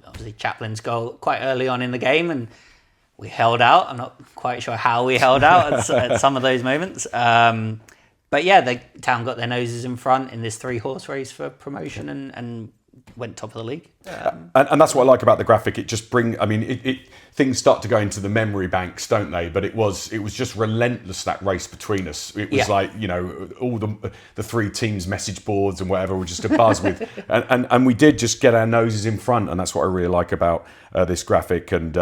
obviously Chaplin's goal quite early on in the game, and we held out. I'm not quite sure how we held out at some of those moments. But yeah, the Town got their noses in front in this 3-horse race for promotion and went top of the league. And that's what I like about the graphic. It just things start to go into the memory banks, don't they? But it was just relentless, that race between us. It was like, all the 3 teams' message boards and whatever were just abuzz with. And we did just get our noses in front, and that's what I really like about this graphic. And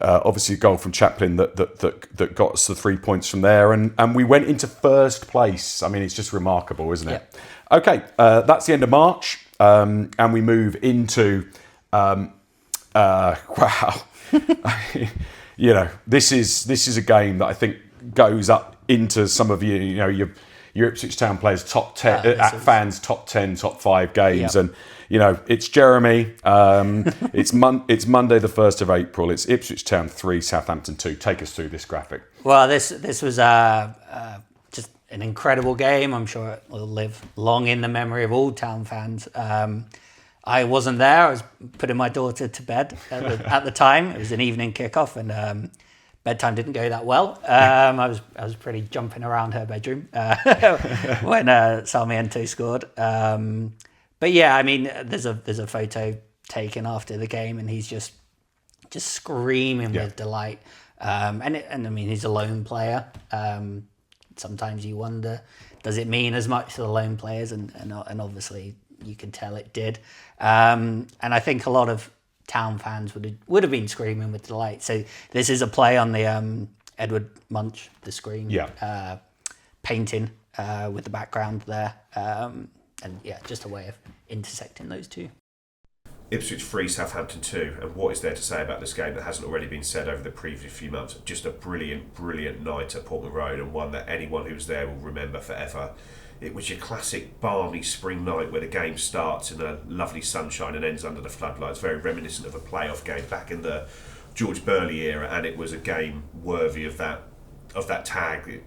obviously a goal from Chaplin that got us the 3 points from there. And we went into first place. I mean, it's just remarkable, isn't it? Yeah. Okay, that's the end of March. And we move into wow. This is a game that I think goes up into some of your Ipswich Town players top 10 fans top 10 top 5 games. And it's Jeremy, it's Monday the 1st of April, it's Ipswich Town 3, Southampton 2. Take us through this graphic. Well, this was just an incredible game. I'm sure it will live long in the memory of all Town fans. I wasn't there. I was putting my daughter to bed at the time. It was an evening kickoff, and bedtime didn't go that well. I was pretty jumping around her bedroom when Sarmiento scored. But yeah, I mean, there's a photo taken after the game, and he's just screaming with delight. And I mean, he's a lone player. sometimes you wonder, does it mean as much to the lone players? And obviously you can tell it did. And I think a lot of Town fans would have been screaming with delight. So this is a play on the Edward Munch, the screen painting with the background there. And yeah, just a way of intersecting those two. Ipswich 3, Southampton 2, and what is there to say about this game that hasn't already been said over the previous few months? Just a brilliant night at Portman Road, and one that anyone who was there will remember forever. It was your classic balmy spring night where the game starts in a lovely sunshine and ends under the floodlights, very reminiscent of a playoff game back in the George Burley era, and it was a game worthy of that tag.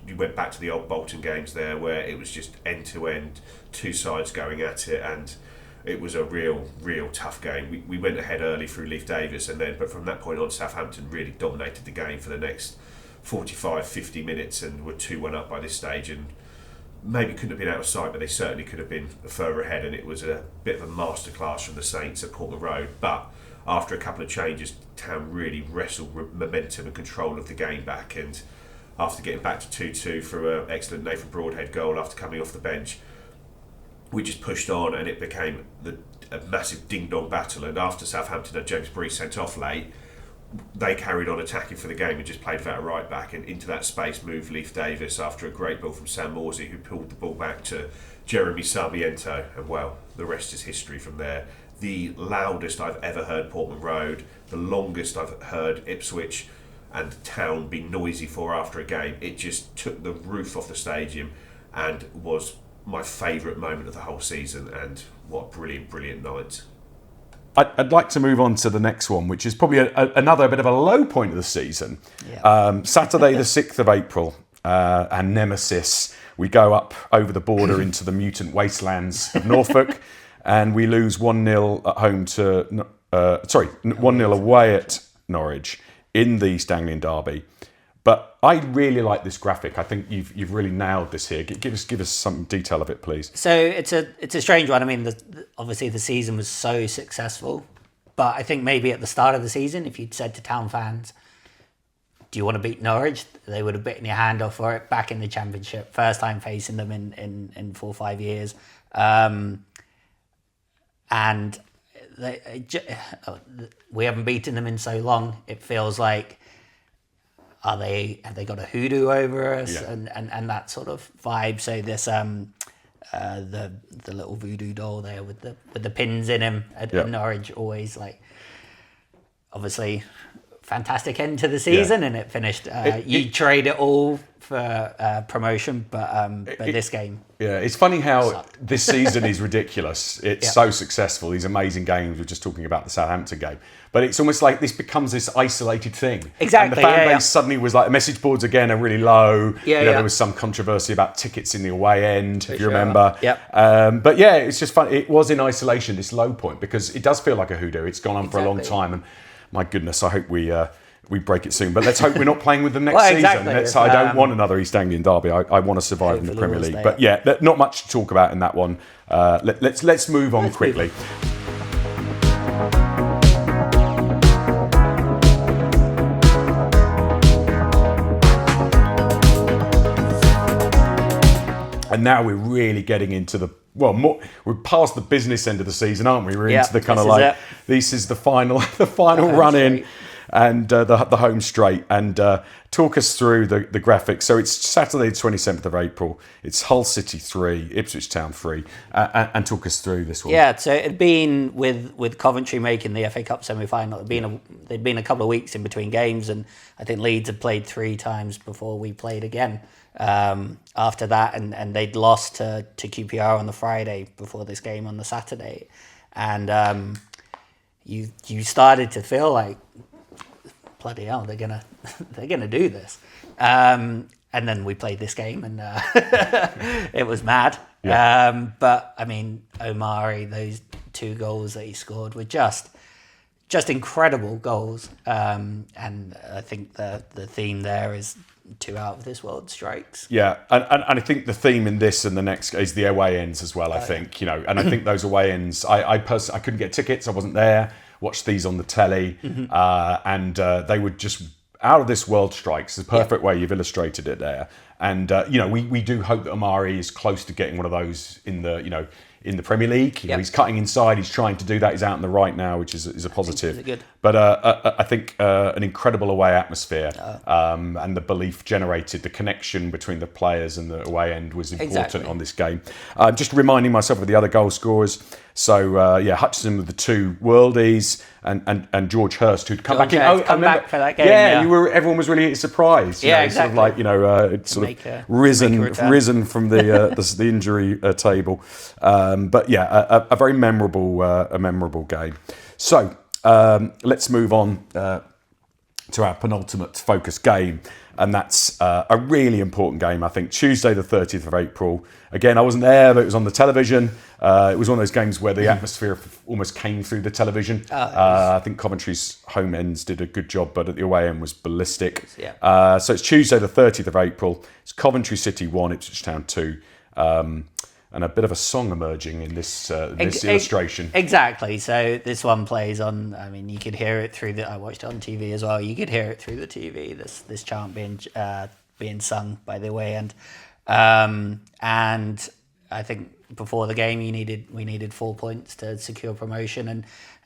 You went back to the old Bolton games there where it was just end to end, two sides going at it, and it was a real tough game. We went ahead early through Leif Davis, but from that point on, Southampton really dominated the game for the next 45-50 minutes and were 2-1 up by this stage, and maybe couldn't have been out of sight, but they certainly could have been further ahead, and it was a bit of a masterclass from the Saints at Portman Road. But after a couple of changes, Town really wrestled momentum and control of the game back, and after getting back to 2-2 through an excellent Nathan Broadhead goal after coming off the bench, we just pushed on, and it became a massive ding-dong battle. And after Southampton had James Bree sent off late, they carried on attacking for the game and just played without a right back, and into that space moved Leif Davis after a great ball from Sam Morsey, who pulled the ball back to Jeremy Sarmiento, and well, the rest is history from there. The loudest I've ever heard Portman Road, the longest I've heard Ipswich and Town be noisy for after a game. It just took the roof off the stadium and was my favourite moment of the whole season, and what a brilliant night. I'd like to move on to the next one, which is probably another bit of a low point of the season. Yeah. Saturday the 6th of April, and Nemesis. We go up over the border into the mutant wastelands of Norfolk, and we lose 1-0 at home to 1-0 away at Norwich in the East Anglian Derby. But I really like this graphic. I think you've really nailed this here. Give us some detail of it, please. So it's a strange one. I mean, obviously the season was so successful, but I think maybe at the start of the season, if you'd said to Town fans, "Do you want to beat Norwich?" they would have bitten your hand off for it. Back in the Championship, first time facing them in 4 or 5 years, and we haven't beaten them in so long. It feels like, have they got a hoodoo over us? Yeah. And that sort of vibe. So this the little voodoo doll there with the pins in him at Norwich, always like, obviously fantastic end to the season, and it finished. You trade it all for promotion, but this game. Yeah, it's funny how sucked. this season is ridiculous. It's so successful, these amazing games. We're just talking about the Southampton game. But it's almost like this becomes this isolated thing. Exactly. And the fan base suddenly was like, the message boards again are really low. There was some controversy about tickets in the away end, if you remember. But yeah, it's just fun. It was in isolation, this low point, because it does feel like a hoodoo. It's gone on for a long time. And my goodness, I hope we break it soon. But let's hope we're not playing with them next season. I don't want another East Anglian derby. I want to survive in the Premier League. But yeah, not much to talk about in that one. Let's move on quickly. And now we're really getting into we're past the business end of the season, aren't we? We're into the kind of like, this is the final run in, and the home straight. And talk us through the graphics. So it's Saturday the 27th of April. It's Hull City 3, Ipswich Town 3. And talk us through this one. Yeah, so it'd been with Coventry making the FA Cup semi-final. There'd been a couple of weeks in between games, and I think Leeds had played 3 times before we played again. After that, and they'd lost to QPR on the Friday before this game on the Saturday, and you started to feel like, bloody hell, they're gonna do this, and then we played this game, and it was mad. But I mean, Omari, those 2 goals that he scored were just incredible goals, and I think the theme there is 2 out of this world strikes. Yeah, and I think the theme in this and the next is the away ends as well. I think, and I think those away ends. I personally, I couldn't get tickets. I wasn't there. Watched these on the telly, and they were just out of this world strikes. It's a perfect way you've illustrated it there. And we do hope that Omari is close to getting one of those in the Premier League. He's cutting inside. He's trying to do that. He's out in the right now, which is a positive. Good. But I think an incredible away atmosphere and the belief generated, the connection between the players and the away end was important on this game. Just reminding myself of the other goal scorers. So Hodgson with the 2 worldies and George Hurst who'd come back in. Back for that game. Yeah, everyone was really surprised. Exactly. Sort of risen from the injury table. A very memorable game. So let's move on to our penultimate focus game, and that's a really important game. I think Tuesday the 30th of April. Again, I wasn't there, but it was on the television. It was one of those games where the atmosphere almost came through the television. I think Coventry's home ends did a good job, but at the away end was ballistic. So it's Tuesday the 30th of April. It's Coventry City 1, Ipswich Town 2. And a bit of a song emerging in this illustration. Exactly. So this one plays on. I mean, you could hear it through I watched it on TV as well. You could hear it through the TV. This chant being sung by the away end. And I think before the game, we needed 4 points to secure promotion, and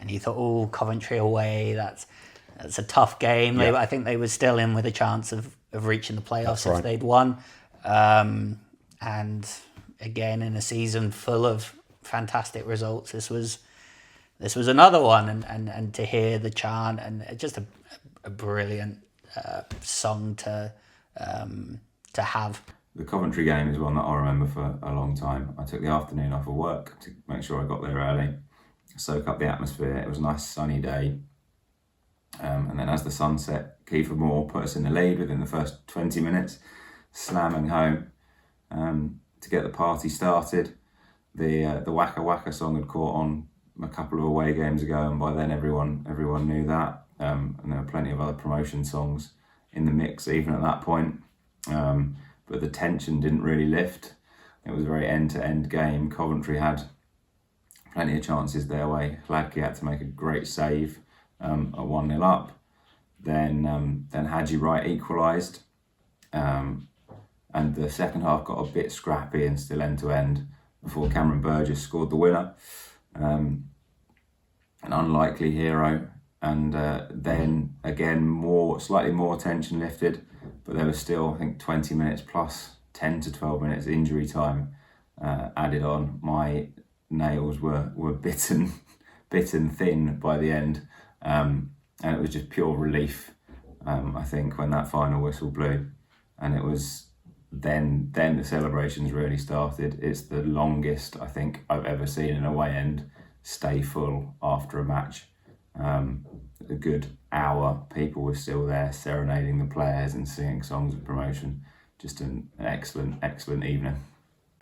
you thought, Coventry away. That's a tough game. Yeah. I think they were still in with a chance of reaching the playoffs if they'd won. And again, in a season full of fantastic results, this was another one, and to hear the chant and just a brilliant song to have. The Coventry game is one that I remember for a long time. I took the afternoon off of work to make sure I got there early, soak up the atmosphere. It was a nice sunny day. And then as the sun set, Kiefer Moore put us in the lead within the first 20 minutes, slamming home to get the party started. The Waka Waka song had caught on a couple of away games ago, and by then everyone knew that. And there were plenty of other promotion songs in the mix even at that point. But the tension didn't really lift. It was a very end-to-end game. Coventry had plenty of chances their way. Hladky had to make a great save at 1-0 up. Then Haji Wright equalised. And the second half got a bit scrappy and still end-to-end before Cameron Burgess scored the winner. An unlikely hero. And then again, slightly more tension lifted, but there was still, I think, 20 minutes plus 10 to 12 minutes injury time added on. My nails were bitten thin by the end, and it was just pure relief, I think, when that final whistle blew. And it was then the celebrations really started. It's the longest I think I've ever seen an away end stay full after a match. A good hour, people were still there serenading the players and singing songs of promotion. Just an excellent evening.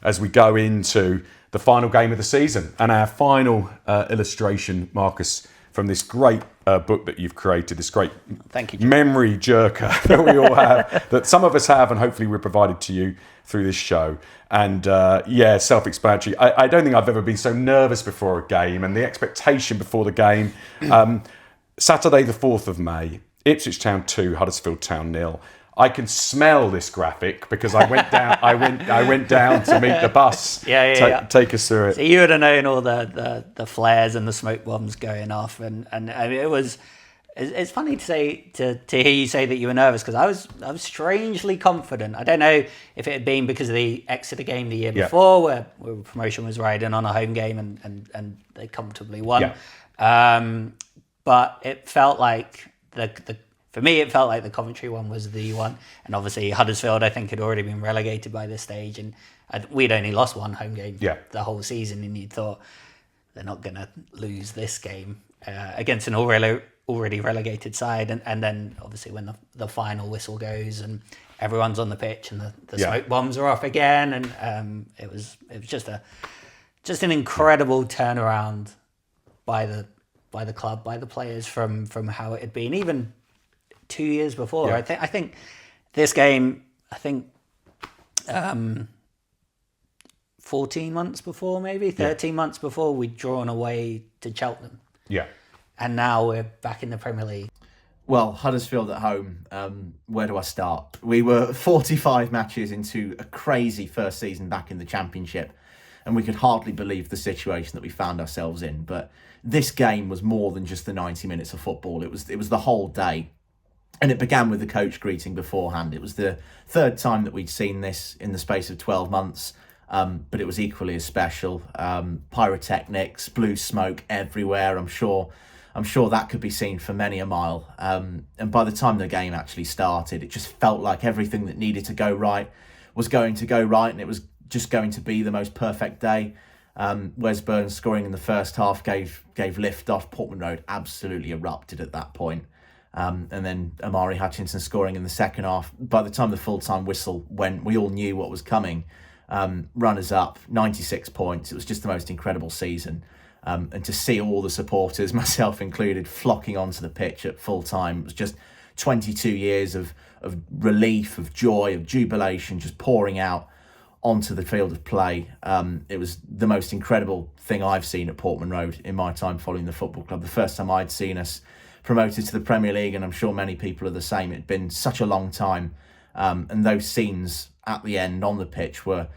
As we go into the final game of the season and our final illustration, Marcus, from this great book that you've created, this great memory jerker that we all have, that some of us have, and hopefully we're provided to you through this show. And self-explanatory. I don't think I've ever been so nervous before a game, and the expectation before the game. Saturday the 4th of May, Ipswich Town 2, Huddersfield Town 0. I can smell this graphic because I went down. I went down to meet the bus. Take us through it. So you would have known all the flares and the smoke bombs going off, and I mean, it was. It's funny to hear you say that you were nervous, because I was strangely confident. I don't know if it had been because of the Exeter game the year before, where promotion was riding on a home game and they comfortably won. But it felt like for me, it felt like the Coventry one was the one. And obviously Huddersfield, I think, had already been relegated by this stage. And we'd only lost one home game the whole season. And you'd thought, they're not going to lose this game against an already relegated side. And then obviously when the final whistle goes and everyone's on the pitch and the smoke bombs are off again. And it was just an incredible turnaround by the club, by the players from how it had been even 2 years before. I think this game, 14 months before, maybe 13 months before, we'd drawn away to Cheltenham. And now we're back in the Premier League. Well, Huddersfield at home, where do I start? We were 45 matches into a crazy first season back in the Championship, and we could hardly believe the situation that we found ourselves in. But this game was more than just the 90 minutes of football. It was the whole day. And it began with the coach greeting beforehand. It was the third time that we'd seen this in the space of 12 months, but it was equally as special. Pyrotechnics, blue smoke everywhere. I'm sure that could be seen for many a mile. And by the time the game actually started, it just felt like everything that needed to go right was going to go right, and it was just going to be the most perfect day. Wes Burns scoring in the first half gave lift off. Portman Road absolutely erupted at that point. And then Amari Hutchinson scoring in the second half. By the time the full-time whistle went, we all knew what was coming. Runners up, 96 points. It was just the most incredible season. And to see all the supporters, myself included, flocking onto the pitch at full time, it was just 22 years of relief, of joy, of jubilation, just pouring out onto the field of play. It was the most incredible thing I've seen at Portman Road in my time following the football club. The first time I'd seen us promoted to the Premier League, and I'm sure many people are the same. It'd been such a long time, and those scenes at the end on the pitch were,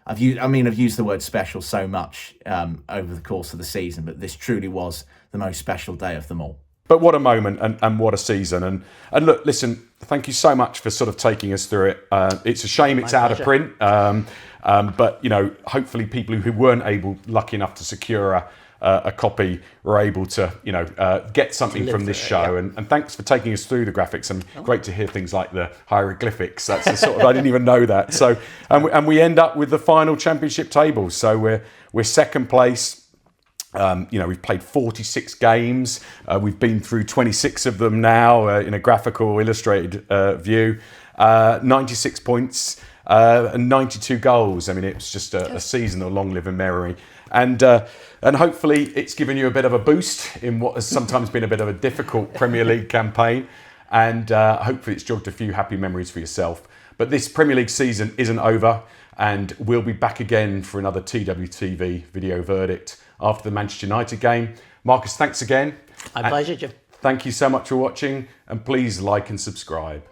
I've used the word special so much over the course of the season, but this truly was the most special day of them all. But what a moment, and what a season. And look, listen, thank you so much for sort of taking us through it. It's a shame it's out of print, but hopefully people who weren't lucky enough to secure a copy were able to get something from this show. Yeah. And thanks for taking us through the graphics, and great to hear things like the hieroglyphics. That's the sort of, I didn't even know that. So and we end up with the final Championship tables. So we're second place. We've played 46 games. We've been through 26 of them now in a graphical illustrated view. 96 points and 92 goals. I mean, it was just a season of long live and merry. And hopefully it's given you a bit of a boost in what has sometimes been a bit of a difficult Premier League campaign. And hopefully it's jogged a few happy memories for yourself. But this Premier League season isn't over, and we'll be back again for another TWTV video verdict after the Manchester United game. Marcus, thanks again. My pleasure, Jim. Thank you so much for watching, and please like and subscribe.